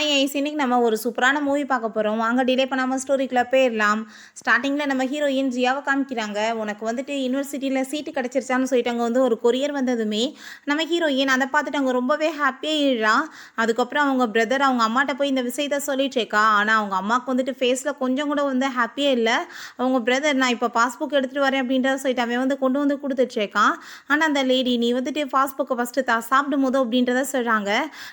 Hi ice இன்னைக்கு நம்ம ஒரு சூப்பரான மூவி பார்க்க போகிறோம். வாங்க டிலே பண்ணாமல் ஸ்டோரிக்குள்ளே போயிடலாம். ஸ்டார்டிங்கில் நம்ம ஹீரோயின் ஜியாவை காமிக்கிறாங்க. உனக்கு வந்துட்டு யூனிவர்சிட்டியில் சீட்டு கிடச்சிருச்சான்னு சொல்லிட்டு அங்கே வந்து ஒரு கொரியர் வந்ததுமே நம்ம ஹீரோயின் அதை பார்த்துட்டு அவங்க ரொம்பவே ஹாப்பியாக இழுறான். அதுக்கப்புறம் அவங்க பிரதர் அவங்க அம்மாட்ட போய் இந்த விஷயத்த சொல்லிட்டு இருக்கா. ஆனால் அவங்க அம்மாவுக்கு வந்துட்டு ஃபேஸில் கொஞ்சம் கூட வந்து ஹாப்பியே இல்லை. அவங்க பிரதர் நான் இப்போ பாஸ்புக் எடுத்துகிட்டு வரேன் அப்படின்றத சொல்லிட்டு அவன் வந்து கொண்டு வந்து கொடுத்துட்ருக்கான். ஆனால் அந்த லேடி நீ வந்துட்டு பாஸ்புக்கை ஃபஸ்ட்டு சாப்பிடும் போது அப்படின்றத சொல்கிறாங்க.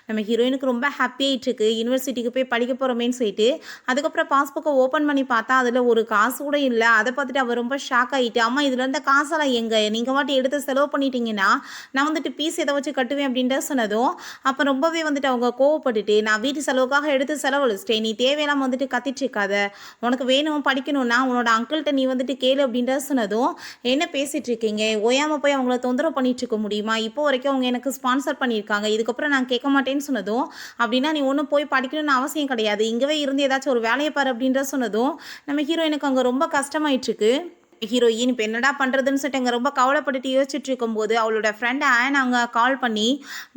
நம்ம ஹீரோயினுக்கு ரொம்ப ஹாப்பியாகிட்டு இருக்கு. யூனிவர்சிட்டிக்கு போய் படிக்க போகிறோமேன்னு சொல்லிட்டு அதுக்கப்புறம் பாஸ்புக்கை ஓப்பன் பண்ணி பார்த்தா அதில் ஒரு காசு கூட இல்லை. அதை பார்த்துட்டு அவர் ரொம்ப ஷாக் ஆகிட்டு, அம்மா இதில் இருந்த காசெல்லாம் எங்கே, நீங்கள் வாட்டி எடுத்து செலவு பண்ணிட்டீங்கன்னா நான் வந்துட்டு பீஸ் எதை வச்சு கட்டுவேன் அப்படின்ற சொன்னதும் அப்போ ரொம்பவே வந்துட்டு அவங்க கோவப்பட்டுட்டு, நான் வீட்டு செலவுக்காக எடுத்து செலவழிச்சிட்டேன், நீ தேவையில்லாம வந்துட்டு கத்திட்டு இருக்காத, உனக்கு வேணும் படிக்கணும்னா உன்னோட அங்கிள்கிட்ட நீ வந்துட்டு கேளு அப்படின்ற சொன்னதும் என்ன பேசிட்டு இருக்கீங்க, ஓயாமல் போய் அவங்கள தொந்தரவு பண்ணிட்டு இருக்க முடியுமா, இப்போ வரைக்கும் அவங்க எனக்கு ஸ்பான்சர் பண்ணியிருக்காங்க, இதுக்கப்புறம் நான் கேட்க மாட்டேன்னு சொன்னதும் அப்படின்னா நீ ஒன்றும் போய் படிக்கணும்னு அவசியம் கிடையாது, இங்கவே இருந்து ஏதாச்சும் ஒரு வேலையை பாரு அப்படின்ற சொன்னதும் நம்ம ஹீரோயினுக்கு அங்கே ரொம்ப கஷ்டமாயிட்டு இருக்கு. ஹீரோயின் இப்போ என்னடா பண்ணுறதுன்னு சொல்லிட்டு அங்கே ரொம்ப கவலைப்பட்டுட்டு யோசிச்சுட்டு இருக்கும்போது அவளோட ஃப்ரெண்ட் ஆன் அங்கே கால் பண்ணி,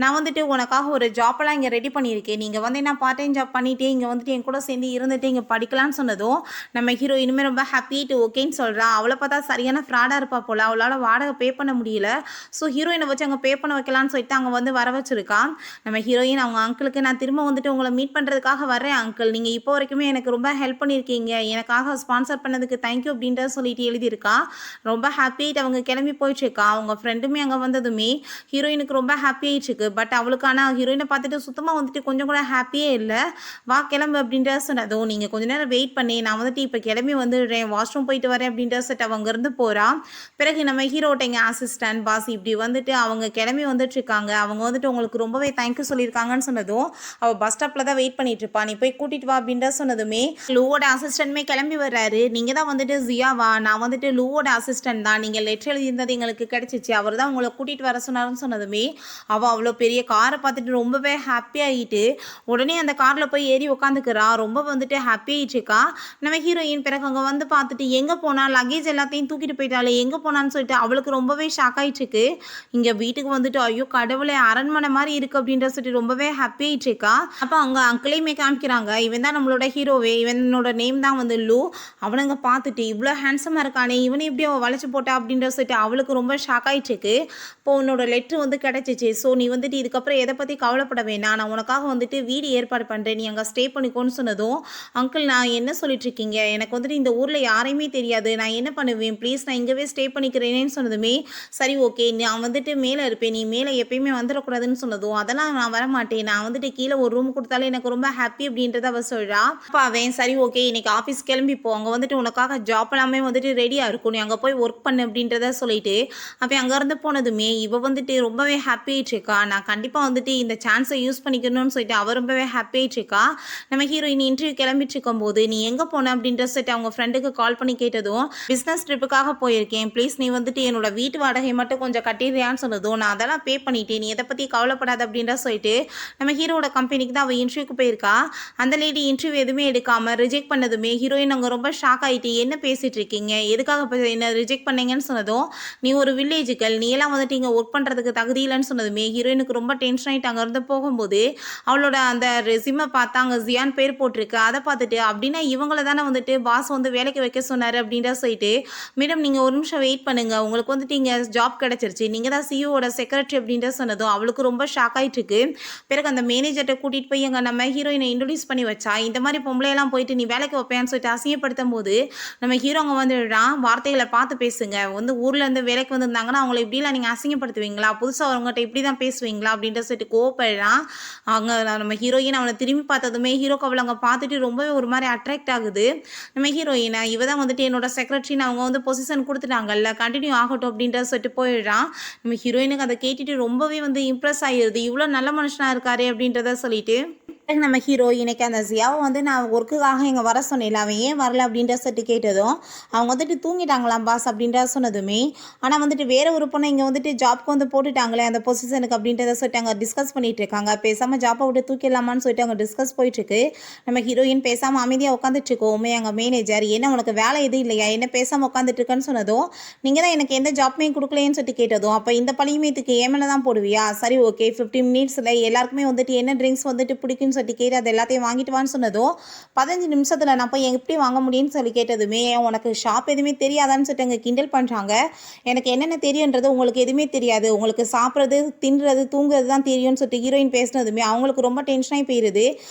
நான் வந்துட்டு உனக்காக ஒரு ஜாப்பெல்லாம் இங்கே ரெடி பண்ணியிருக்கேன், நீங்கள் வந்து என்ன பார்ட் டைம் ஜாப் பண்ணிவிட்டு இங்கே வந்துட்டு என் கூட சேர்ந்து இருந்துட்டு இங்கே படிக்கலான்னு சொன்னதும் நம்ம ஹீரோயினுமே ரொம்ப ஹாப்பிட்டு ஓகேன்னு சொல்கிறான். அவளை பார்த்தா சரியான ஃப்ராடாக இருப்பா போல், அவளால் வாடகை பே பண்ண முடியல. ஸோ ஹீரோயினை வச்சு அங்கே பே பண்ண வைக்கலான்னு சொல்லிட்டு அங்கே வந்து வர வச்சுருக்கான். நம்ம ஹீரோயின் அவங்க அங்கிளுக்கு நான் திரும்ப வந்துட்டு உங்களை மீட் பண்ணுறதுக்காக வரேன் அங்கிள், நீங்கள் இப்போ வரைக்குமே எனக்கு ரொம்ப ஹெல்ப் பண்ணியிருக்கீங்க, எனக்காக ஸ்பான்சர் பண்ணதுக்கு தேங்க்யூ அப்படின்றத சொல்லிட்டு எழுதியிருக்கா. ரொம்ப ஹாப்பியாகிட்டு அவங்க கிளம்பி போயிட்டுருக்கா. அவங்க ஃப்ரெண்டுமே அங்கே வந்ததுமே ஹீரோயினுக்கு ரொம்ப ஹாப்பியாகிட்டு இருக்கு. பட் அவளுக்கான ஹீரோயினை பார்த்துட்டு சுத்தமாக வந்துட்டு கொஞ்சம் கூட ஹாப்பியே இல்லை. வா கிளம்பு அப்படின்ற சொன்னதும் நீங்கள் கொஞ்ச நேரம் வெயிட் பண்ணி நான் வந்துட்டு இப்போ கிளம்பி வந்துடுறேன், வாஷ்ரூம் போயிட்டு வரேன் அப்படின்ற செட் அவங்க இருந்து போகிறா. பிறகு நம்ம ஹீரோட்ட எங்கள் அசிஸ்டன்ட் பாஸ் இப்படி வந்துட்டு அவங்க கிளம்பி வந்துட்டு இருக்காங்க, அவங்க வந்துட்டு உங்களுக்கு ரொம்பவே தேங்க்யூ சொல்லியிருக்காங்கன்னு சொன்னதும் அவள் பஸ் ஸ்டாப்பில் தான் வெயிட் பண்ணிட்டு இருப்பா, நீ போய் கூட்டிட்டு வா அப்படின்ற சொன்னதுமே லூவோட அசிஸ்டன்ட்மே கிளம்பி வர்றாரு. நீங்கள் தான் வந்துட்டு ஜியாவா, நான் வந்துட்டு லூவோட அசிஸ்டன்ட் தான், நீங்கள் லெட்டர் எழுதியிருந்தது எங்களுக்கு கிடைச்சிச்சு, அவர் தான் உங்களை கூட்டிகிட்டு வர சொன்னார்னு சொன்னதுமே அவள் அவ்வளோ பெரிய காரை பார்த்துட்டு ரொம்பவே ஹாப்பியாகிட்டு உடனே அந்த காரில் போய் ஏறி உட்காந்துக்கிறா. ரொம்ப வந்துட்டு ஹாப்பியாகிட்டுருக்கா நம்ம ஹீரோயின். பிறகு அங்கே வந்து பார்த்துட்டு எங்கே போனால் லக்கேஜ் எல்லாத்தையும் தூக்கிட்டு போயிட்டாலே எங்கே போனான்னு சொல்லிட்டு அவளுக்கு ரொம்பவே ஷாக் ஆகிட்டுருக்கு. இங்கே வீட்டுக்கு வந்துட்டு ஐயோ கடவுளே அரண்மனை மாதிரி இருக்குது அப்படின்ற சொல்லிட்டு ரொம்பவே ஹாப்பியாகிட்டுருக்கா. அப்போ அவங்க அங்கிளையுமே காமிக்கிறாங்க, இவன் தான் நம்மளோட ஹீரோவே, இவனோட நேம் தான் வந்து லூ, அவனுங்க பார்த்துட்டு இவ்வளோ ஹேண்ட்ஸமாக இருக்கானே, இவனை எப்படி அவள் வளைச்சு போட்டா அப்படின்ற சொல்லிட்டு அவளுக்கு ரொம்ப ஷாக் ஆகிட்டுருக்கு. இப்போ உன்னோட லெட்ரு வந்து கிடச்சிச்சு, ஸோ நீ வந்துட்டு இதுக்கப்புறம் எதை பற்றி கவலைப்பட வேணாம், நான் உனக்காக வந்துட்டு வீடு ஏற்பாடு பண்ணுறேன், நீ அங்கே ஸ்டே பண்ணிக்கோன்னு சொன்னதும் அங்கிள் நான் என்ன சொல்லிட்டு இருக்கீங்க, எனக்கு வந்துட்டு இந்த ஊரில் யாரையுமே தெரியாது, நான் என்ன பண்ணுவேன், ப்ளீஸ் நான் இங்கேவே ஸ்டே பண்ணிக்கிறேனேன்னு சொன்னதுமே சரி ஓகே நான் வந்துட்டு மேலே இருப்பேன், நீ மேலே எப்பயுமே வந்துடக்கூடாதுன்னு சொன்னதும் அதெல்லாம் நான் வரமாட்டேன், நான் வந்துட்டு கீழே ஒரு ரூம் கொடுத்தாலே எனக்கு ரொம்ப ஹாப்பி அப்படின்றத அவள் சொல்கிறா. அப்போ அவன் சரி ஓகே இன்னைக்கு ஆஃபீஸ் கிளம்பிப்போ, அங்கே வந்துட்டு உனக்காக ஜாப் எல்லாமே வந்துட்டு ரெடியாக இருக்கும், நீ அங்கே போய் ஒர்க் பண்ணு அப்படின்றத சொல்லிட்டு அவன் அங்கேருந்து போனதுமே இவள் வந்துட்டு ரொம்பவே ஹாப்பியாகிட்டு இருக்கா. நான் கண்டிப்பாக வந்துட்டு இந்த சான்ஸை யூஸ் பண்ணிக்கணும்னு சொல்லிட்டு அவள் ரொம்பவே ஹாப்பியாகிட்டு இருக்கா. நம்ம ஹீரோயின் இன்டர்வியூ கிளம்பிட்டு இருக்கும்போது நீ எங்கே போன அப்படின்ற சொல்லிட்டு அவங்க ஃப்ரெண்டுக்கு கால் பண்ணி கேட்டதும் பிஸ்னஸ் ட்ரிப்புக்காக போயிருக்கேன், ப்ளீஸ் நீ வந்துட்டு என்னோட வீட்டு வாடகை மட்டும் கொஞ்சம் கட்டிடுறியான்னு சொன்னதும் நான் அதெல்லாம் பே பண்ணிட்டேன், நீ எதை பற்றி கவலைப்படாத அப்படின்ற சொல்லிட்டு நம்ம ஹீரோட கம்பெனிக்கு தான் அவள் இன்டர்வியூக்கு போயிருக்கா. அந்த லேடி இன்டர்வியூ எதுவுமே எடுக்காமல் ரிஜெக்ட் பண்ணதுமே ஹீரோயின் அங்கே ரொம்ப ஷாக் ஆகிட்டு என்ன பேசிகிட்டு இருக்கீங்க, எதுக்காக என்ன ரிஜெக்ட் பண்ணீங்கன்னு சொன்னதும் நீ ஒரு வில்லேஜ் கேர்ள், நீ எல்லாம் வந்துட்டு இங்கே ஒர்க் பண்ணுறதுக்கு தகுதி இல்லைன்னு சொன்னதுமே ஹீரோயினுக்கு ரொம்ப டென்ஷன் ஆகிட்டு அங்கேருந்து போகும்போது அவளோட அந்த ரெசியூமை பார்த்தா அங்கே ஜியான் பேர் போட்டிருக்கு. அதை பார்த்துட்டு அப்படின்னா இவங்கள தானே வந்துட்டு பாஸ் வந்து வேலைக்கு வைக்க சொன்னார் அப்படின்ற சொல்லிட்டு மேடம் நீங்கள் ஒரு நிமிஷம் வெயிட் பண்ணுங்கள், உங்களுக்கு வந்துட்டு இங்கே ஜாப் கிடச்சிருச்சு, நீங்கள் தான் சிஇஓட செக்ரட்டரி அப்படின்ற சொன்னதும் அவளுக்கு ரொம்ப ஷாக் ஆகிட்டு இருக்கு. பிறகு அந்த மேனேஜர்கிட்ட கூட்டிகிட்டு போய் அங்கே நம்ம ஹீரோயினை இன்ட்ரடியூஸ் பண்ணி வச்சா, இந்த மாதிரி பொம்பளையெல்லாம் போயிட்டு நீ வேலைக்கு வைப்பேன்னு சொல்லிட்டு அசிங்கப்படுத்தும் போது நம்ம ஹீரோ அங்கே வந்துடுறான், வார்த்தைகளை பார்த்து பேசுங்க, வந்து ஊரில் இருந்து வேலைக்கு வந்திருந்தாங்கன்னா அவங்கள இப்படிலாம் நீங்கள் அசிங்கப்படுத்துவீங்களா, புதுசாக அவங்ககிட்ட இப்படி தான் பேசுவீங்களா அப்படின்ற சொல்லிட்டு கோவப்படுறான். அங்கே நம்ம ஹீரோயின் அவனை திரும்பி பார்த்ததுமே ஹீரோக்கு அவளை அங்கே பார்த்துட்டு ரொம்பவே ஒரு மாதிரி அட்ராக்ட் ஆகுது. நம்ம ஹீரோயினை இவ தான் வந்துட்டு என்னோட செக்ரட்டரின்னு அவங்க வந்து பொசிஷன் கொடுத்துட்டாங்கல்ல, கண்டினியூ ஆகட்டும் அப்படின்ற சொல்லிட்டு போயிடுறான். நம்ம ஹீரோயினுக்கு அதை கேட்டுட்டு ரொம்பவே வந்து இம்ப்ரெஸ் ஆகிடுது, இவ்வளோ நல்ல மனுஷனாக இருக்காரு அப்படின்றத சொல்லிட்டு நம்ம ஹீரோ இன்னைக்கு அந்த ஜியாவை வந்து நான் ஒர்க்குக்காக இங்கே வர சொன்னேன், அவன் ஏன் வரல அப்படின்ற சொல்லிட்டு கேட்டதும் அவங்க வந்துட்டு தூங்கிட்டாங்களாம் பாஸ் அப்படின்ற சொன்னதுமே ஆனால் வந்துட்டு வேறு ஒரு பொண்ணை இங்கே வந்துட்டு ஜாப்க்கு வந்து போட்டுட்டாங்களே அந்த பொசிஷனுக்கு அப்படின்றத சொல்லிட்டு அங்கே டிஸ்கஸ் பண்ணிட்டு இருக்காங்க. பேசாமல் ஜாப்பை விட்டு தூக்கிடலாமான்னு சொல்லிட்டு அங்கே டிஸ்கஸ் போயிட்டுருக்கு. நம்ம ஹீரோயின் பேசாமல் அமைதியாக உட்காந்துட்டு இருக்கோமே அங்கே மேனேஜர் என்ன உனக்கு வேலை எதுவும் இல்லையா, என்ன பேசாமல் உட்காந்துட்டு இருக்கேன்னு சொன்னதும் நீங்கள் தான் எனக்கு எந்த ஜாப்புமே கொடுக்கலையேன்னு சொல்லிட்டு கேட்டதும் அப்போ இந்த பழியுமே இதுக்கு ஏமலை தான் போடுவியா, சரி ஓகே 15 மினிட்ஸில் எல்லாருக்குமே வந்துட்டு என்ன ட்ரிங்க்ஸ் வந்துட்டு பிடிக்குன்னு சொல்லிட்டு கேட்டு அது எல்லாத்தையும் வாங்கிட்டு வான்னு சொன்னதும் 15 நிமிஷத்தில் நான் போய் எப்படி வாங்க முடியும்னு சொல்லி கேட்டதுமே உனக்கு ஷாப் எதுவுமே தெரியாதான்னு சொல்லிட்டு அங்கே கிண்டல் பண்ணுறாங்க. எனக்கு என்னென்ன தெரியுன்றது உங்களுக்கு எதுவுமே தெரியாது, உங்களுக்கு சாப்பிட்றது தின்றது தூங்குறது தான் தெரியும்னு சொல்லிட்டு ஹீரோயின் பேசினதுமே அவங்களுக்கு ரொம்ப டென்ஷனாகி போயிடுது.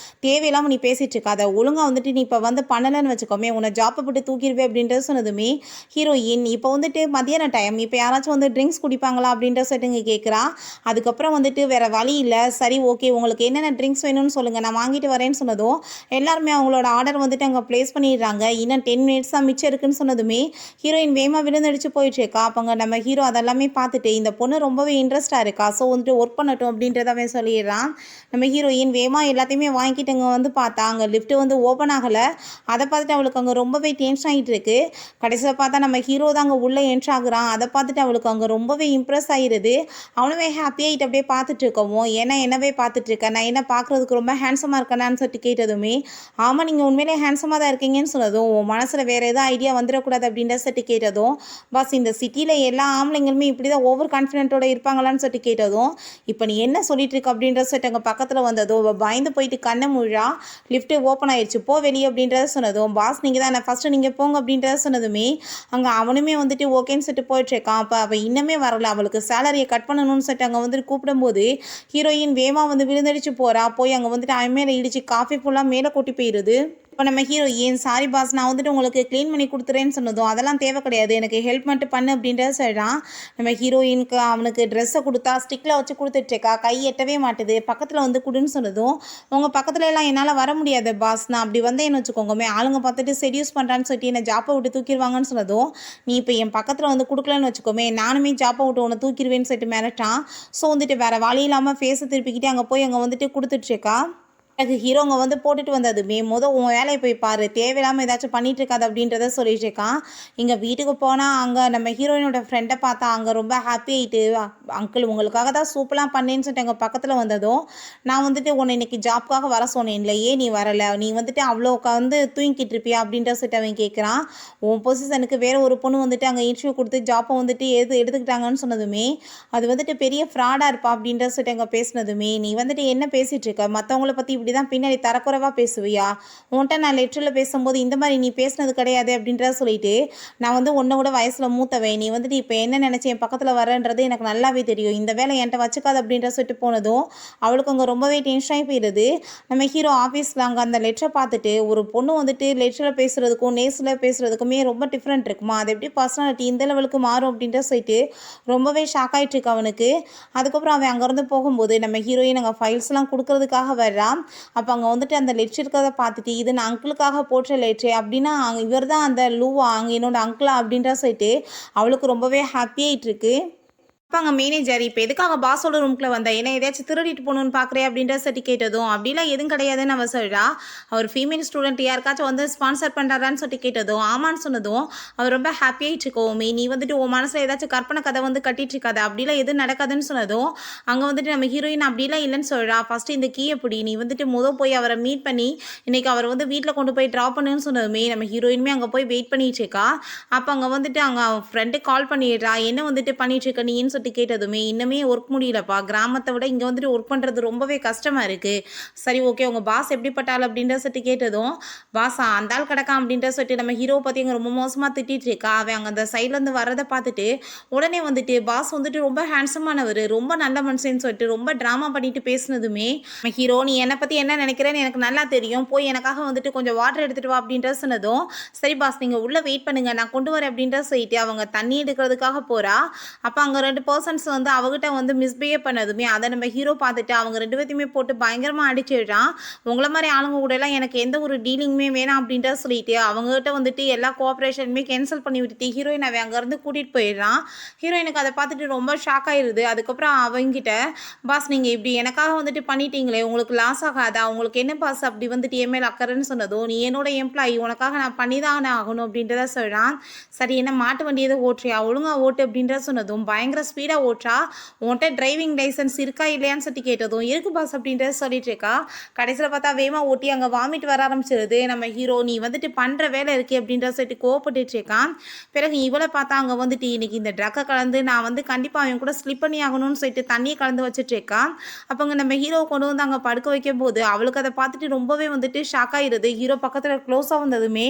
தேவையில்லாமல் நீ பேசிகிட்டு இருக்காத, ஒழுங்காக வந்துட்டு நீ இப்போ வந்து பண்ணலைன்னு வச்சுக்கோமே உன்னை ஜாப்பை போட்டு தூக்கிடுவே அப்படின்றது சொன்னதுமே ஹீரோயின் இப்போ வந்துட்டு மதியான டைம், இப்போ யாராச்சும் வந்து ட்ரிங்க்ஸ் குடிப்பாங்களா அப்படின்ற சொல்லிட்டு இங்கே கேட்குறா. அதுக்கப்புறம் வந்துட்டு வேறு வழி இல்லை, சரி ஓகே உங்களுக்கு என்னென்ன ட்ரிங்க்ஸ் வேணும்னு சொல்லுங்கள் நான் வாங்கிட்டு வரேன்னு சொன்னதும் எல்லாருமே அவங்களோட ஆர்டர் வந்துட்டு அங்கே ப்ளேஸ் பண்ணிடுறாங்க. இன்னும் 10 மினிட்ஸ் தான் மிச்சம் இருக்குன்னு சொன்னதுமே ஹீரோயின் வேகமாக விழுந்தடிச்சு போயிட்டு இருக்கா. அப்போங்க நம்ம ஹீரோ அதெல்லாமே பார்த்துட்டு இந்த பொண்ணு ரொம்பவே இன்ட்ரெஸ்டாக இருக்கா, ஸோ வந்துட்டு ஒர்க் பண்ணட்டும் அப்படின்றதாவே சொல்லிடுறான். நம்ம ஹீரோயின் வேகமாக எல்லாத்தையுமே வாங்கிட்டு அங்கே வந்து பார்த்தா அங்கே லிஃப்ட் வந்து ஓப்பன் ஆகலை. அதை பார்த்துட்டு அவளுக்கு அங்கே ரொம்பவே டென்ஷன் ஆகிட்டு இருக்கு. கடைசியில் பார்த்தா நம்ம ஹீரோ தான் அங்கே உள்ளே என்ட்ரு ஆகுறான். அதை பார்த்துட்டு அவளுக்கு அங்கே ரொம்பவே இம்ப்ரெஸ் ஆகிடுது. அவனுமே ஹாப்பியாகிட்டு அப்படியே பார்த்துட்டு இருக்கவும் ஏன்னா என்னவே பார்த்துட்டு இருக்கேன், நான் என்ன பார்க்குறதுக்கு ரொம்ப ஹேண்ட்ஸமாக இருக்கேனான்னு சொல்லிட்டு கேட்டதுமே ஆமாம் நீங்கள் உண்மையிலே ஹேண்ட்ஸமாக தான் இருக்கீங்கன்னு சொன்னதும் உன் மனசில் வேறு எதுவும் ஐடியா வந்துடக்கூடாது அப்படின்ற சொல்லிட்டு கேட்டதும் பாஸ் இந்த சிட்டியில் எல்லா ஆம்பளைங்களுமே இப்படி தான் ஓவர் கான்ஃபிடென்ட்டோட இருப்பாங்களான்னு சொல்லிட்டு கேட்டதும் இப்போ நீ என்ன சொல்லிட்டு இருக்க அப்படின்ற சொல்லிட்டு அங்கே பக்கத்தில் வந்ததும் பயந்து போயிட்டு கண்ணை முழா லிஃப்ட்டு ஓப்பன் ஆயிடுச்சு போ வெளியே அப்படின்றத சொன்னதும் பாஸ் நீங்கள் தான் ஃபஸ்ட்டு நீங்கள் போங்க அப்படின்றத சொன்னதுமே அங்கே அவனுமே வந்துட்டு ஓகேன்னு சொல்லிட்டு போயிட்டுருக்கான். அப்போ அவள் இன்னமே வரல, அவளுக்கு சேலரியை கட் பண்ணணும்னு சொல்லிட்டு அங்கே வந்துட்டு கூப்பிடும்போது ஹீரோயின் வேமா வந்து விழுந்தடிச்சு போகிறா. போய் அங்கே வந்துட்டு அவன் மேலே இடிச்சு காஃபி ஃபுல்லாக மேலே கொட்டி போயிடுது. இப்போ நம்ம ஹீரோயின் சாரி பாஸ் நான் வந்துட்டு உங்களுக்கு க்ளீன் பண்ணி கொடுத்துறேன்னு சொன்னதும் அதெல்லாம் தேவை கிடையாது, எனக்கு ஹெல்ப் மட்டும் பண்ணு அப்படின்றத சொல்கிறான். நம்ம ஹீரோயினுக்கு அவனுக்கு ட்ரெஸ்ஸை கொடுத்தா ஸ்டிக்கில் வச்சு கொடுத்துட்ருக்கா, கை எட்டவே மாட்டுது. பக்கத்தில் வந்து கொடுன்னு சொன்னதும் உங்கள் பக்கத்துல எல்லாம் என்னால் வர முடியாது பாஸ், நான் அப்படி வந்தேன்னு வச்சுக்கோங்கமே ஆளுங்க பார்த்துட்டு செடியூஸ் பண்ணுறான்னு சொல்லிட்டு என்னை ஜாப்பை விட்டு தூக்கிடுவாங்கன்னு சொன்னதும் நீ இப்போ என் பக்கத்தில் வந்து கொடுக்கலன்னு வச்சுக்கோமே நானுமே ஜாப்பை விட்டு உன்னை தூக்கிடுவேன்னு சொல்லிட்டு மிரட்டான். ஸோ வந்துட்டு வேறு வழி இல்லாமல் ஃபேஸை திருப்பிக்கிட்டு அங்கே போய் அங்கே வந்துட்டு கொடுத்துட்ருக்கா. எனக்கு ஹீரோங்க வந்து போட்டுட்டு வந்ததுமே உன் வேலையை போய் பாரு, தேவையில்லாமல் ஏதாச்சும் பண்ணிட்டு இருக்காது அப்படின்றத சொல்லிட்டு இருக்கான். இங்கே வீட்டுக்கு போனால் அங்கே நம்ம ஹீரோயினோட ஃப்ரெண்டை பார்த்தா அங்கே ரொம்ப ஹாப்பி ஆகிட்டு அங்கிள் உங்களுக்காக தான் சூப்பராக பண்ணேன்னு சொல்லிட்டு எங்கள் பக்கத்தில் வந்ததும் நான் வந்துட்டு உன்னை இன்னைக்கு ஜாப்காக வர சொன்னேன் இல்லை ஏன் நீ வரலை, நீ வந்துட்டு அவ்வளோ வந்து தூங்கிக்கிட்டு இருப்பியா அப்படின்ற சொல்லிட்டு அவன் கேட்குறான். உன் பொசிஷனுக்கு வேறு ஒரு பொண்ணு வந்துட்டு அங்கே இன்டர்வியூ கொடுத்து ஜாப்பை வந்துட்டு எடுத்துக்கிட்டாங்கன்னு சொன்னதுமே அது வந்துட்டு பெரிய ஃப்ராடாக இருப்பா அப்படின்ற சொல்லிட்டு அங்கே பேசினதுமே நீ வந்துட்டு என்ன பேசிகிட்டு இருக்க, மற்றவங்கள பற்றி இப்படி தான் பின்னாடி தரக்குறைவாக பேசுவியா, உன்கிட்ட நான் லெட்டரில் பேசும்போது இந்த மாதிரி நீ பேசினது கிடையாது அப்படின்றத சொல்லிட்டு நான் வந்து உன்னை கூட வயசில் மூத்தவை, நீ வந்துட்டு இப்போ என்ன நினச்சி என் பக்கத்தில் வரன்றது எனக்கு நல்லாவே தெரியும், இந்த வேலை என்கிட்ட வச்சுக்காது அப்படின்ற சொல்லிட்டு போனதும் அவளுக்கு அங்கே ரொம்பவே டென்ஷனாகி போயிடுது. நம்ம ஹீரோ ஆஃபீஸில் அங்கே அந்த லெட்டரை பார்த்துட்டு ஒரு பொண்ணு வந்துட்டு லெட்டரில் பேசுகிறதுக்கும் நேஸில் பேசுகிறதுக்குமே ரொம்ப டிஃப்ரெண்ட் இருக்குமா, அது எப்படி பர்சனாலிட்டி இந்த லெவலுக்கு மாறும் அப்படின்ற சொல்லிட்டு ரொம்பவே ஷாக் ஆகிட்டுருக்கு அவனுக்கு. அதுக்கப்புறம் அவன் அங்கேருந்து போகும்போது நம்ம ஹீரோயின் அங்கே ஃபைல்ஸ்லாம் கொடுக்கறதுக்காக வர்றான். அப்போ அங்கே வந்துட்டு அந்த லெட்ரு இருக்கிறத பார்த்துட்டு இது நான் அங்கிளுக்காக போட்ட லெட்ரு அப்படின்னா இவர் தான் அந்த லூவா அங்கே என்னோட அங்கிளா அப்படின்ற சொல்லிட்டு அவளுக்கு ரொம்பவே ஹாப்பியாகிட்டு இருக்கு. அப்போ அங்கே மேனேஜர் இப்போ எதுக்காக பாஸோட ரூம்குள்ளே வந்தேன், ஏன்னா ஏதாச்சும் திருடிட்டு போகணுன்னு பார்க்குறேன் அப்படின்ற சர்டி கேட்டதும் அப்படிலாம் எதுவும் கிடையாதுன்னு அவள் சொல்கிறா. அவர் ஃபீமேல் ஸ்டூடெண்ட் யாருக்காச்சும் வந்து ஸ்பான்சர் பண்ணுறாரான்னு சொல்லிட்டு கேட்டதும் ஆமான்னு சொன்னதும் அவர் ரொம்ப ஹாப்பியாகிட்டு இருக்கோமே நீ வந்துட்டு உன் மனசில் ஏதாச்சும் கற்பனை கதை வந்து கட்டிட்டு இருக்காது, அப்படிலாம் எதுவும் நடக்காதுன்னு சொன்னதும் அங்கே வந்துட்டு நம்ம ஹீரோயின் அப்படிலாம் இல்லைன்னு சொல்கிறா. ஃபஸ்ட்டு இந்த கீ எப்படி நீ வந்துட்டு போய் அவரை மீட் பண்ணி இன்றைக்கி அவர் வந்து வீட்டில் கொண்டு போய் ட்ராப் பண்ணுன்னு சொன்னதுமே நம்ம ஹீரோயினுமே அங்கே போய் வெயிட் பண்ணிட்டு இருக்கா. அப்போ அங்கே வந்துட்டு அங்கே அவன் ஃப்ரெண்டு கால் பண்ணிடுறா, என்ன வந்துட்டு பண்ணிட்டு இருக்க நீன்னு சொல்லிட்டு கேட்டதுமே இன்னுமே ஒர்க் முடியலப்பா, கிராமத்தை விட இங்கே வந்துட்டு ஒர்க் பண்ணுறது ரொம்பவே கஷ்டமாக இருக்குது. சரி ஓகே உங்கள் பாஸ் எப்படிப்பட்டாள் அப்படின்ற சொல்லிட்டு கேட்டதும் பாஸா அந்த ஆள் கிடக்கான் அப்படின்ற சொல்லிட்டு நம்ம ஹீரோ பற்றி அங்கே ரொம்ப மோசமாக திட்டிகிட்டு இருக்கா. அவன் அங்கே அந்த சைட்லேருந்து வரதை பார்த்துட்டு உடனே வந்துட்டு பாஸ் வந்துட்டு ரொம்ப ஹேண்ட்ஸமானவர், ரொம்ப நல்ல மனுஷன்னு சொல்லிட்டு ரொம்ப ட்ராமா பண்ணிட்டு பேசினதுமே நம்ம ஹீரோ நீ என்னை பற்றி என்ன நினைக்கிறேன்னு எனக்கு நல்லா தெரியும், போய் எனக்காக வந்துட்டு கொஞ்சம் வாட்டர் எடுத்துகிட்டு வா அப்படின்ற சொன்னதும் சரி பாஸ் நீங்கள் உள்ளே வெயிட் பண்ணுங்கள் நான் கொண்டு வரேன் அப்படின்ற சொல்லிட்டு அவங்க தண்ணி எடுக்கிறதுக்காக போகிறா. அப்போ அங்கே 2 பர்சன்ஸ் வந்து அவகிட்ட வந்து மிஸ்பிஹேவ் பண்ணதுமே அதை நம்ம ஹீரோ பார்த்துட்டு அவங்க 2 பேர்த்தையுமே போட்டு பயங்கரமாக அடிச்சிடுறான். உங்களை மாதிரி ஆளுங்க கூட எல்லாம் எனக்கு எந்த ஒரு டீலிங்குமே வேணாம் அப்படின்ற சொல்லிட்டு அவங்ககிட்ட வந்துட்டு எல்லா கோஆப்ரேஷனுமே கேன்சல் பண்ணி விட்டுட்டு ஹீரோயின் அவன் அங்கேருந்து கூட்டிகிட்டு போயிடுறான். ஹீரோயினுக்கு அதை பார்த்துட்டு ரொம்ப ஷாக் ஆயிடுது. அதுக்கப்புறம் அவங்ககிட்ட பாஸ் நீங்கள் இப்படி எனக்காக வந்துட்டு பண்ணிட்டீங்களே உங்களுக்கு லாஸ் ஆகாதா, உங்களுக்கு என்ன பாஸ் அப்படி வந்துட்டு என் மேல் அக்கறைன்னு சொன்னதும் நீ என்னோட எம்ப்ளாயி உனக்காக நான் பண்ணி தான் ஆகணும் அப்படின்றத சொல்கிறான். சரி என்ன மாட்டு வண்டி எதை ஓட்டுறியா ஒழுங்காக ஓட்டு அப்படின்றத சொன்னதும் பயங்கர ஸ்பீடாக ஓட்டுறா, உன்கிட்ட டிரைவிங் லைசன்ஸ் இருக்கா இல்லையான்னு சொல்லி கேட்டதும் இருக்கு பாஸ் அப்படின்றத சொல்லிட்டு இருக்கா. கடைசியில் பார்த்தா வேகமா ஓட்டி அங்கே வாமிட் வர ஆரம்பிச்சிருது. நம்ம ஹீரோ நீ வந்துட்டு பண்ணுற வேலை இருக்கே அப்படின்ற சொல்லிட்டு கோவப்பட்டுட்டு இருக்கான். பிறகு இவளை பார்த்தா அங்கே வந்துட்டு இன்னைக்கு இந்த ட்ரக்கை கலந்து நான் வந்து கண்டிப்பாக அவன் கூட ஸ்லிப் பண்ணி ஆகணும்னு சொல்லிட்டு தண்ணியை கலந்து வச்சுட்டு இருக்கான். அப்போங்க நம்ம ஹீரோ கொண்டு வந்து அங்கே படுக்க வைக்கும் போது அவளுக்கு அதை பார்த்துட்டு ரொம்பவே வந்துட்டு ஷாக் ஆயிருது. ஹீரோ பக்கத்தில் க்ளோஸாக வந்ததுமே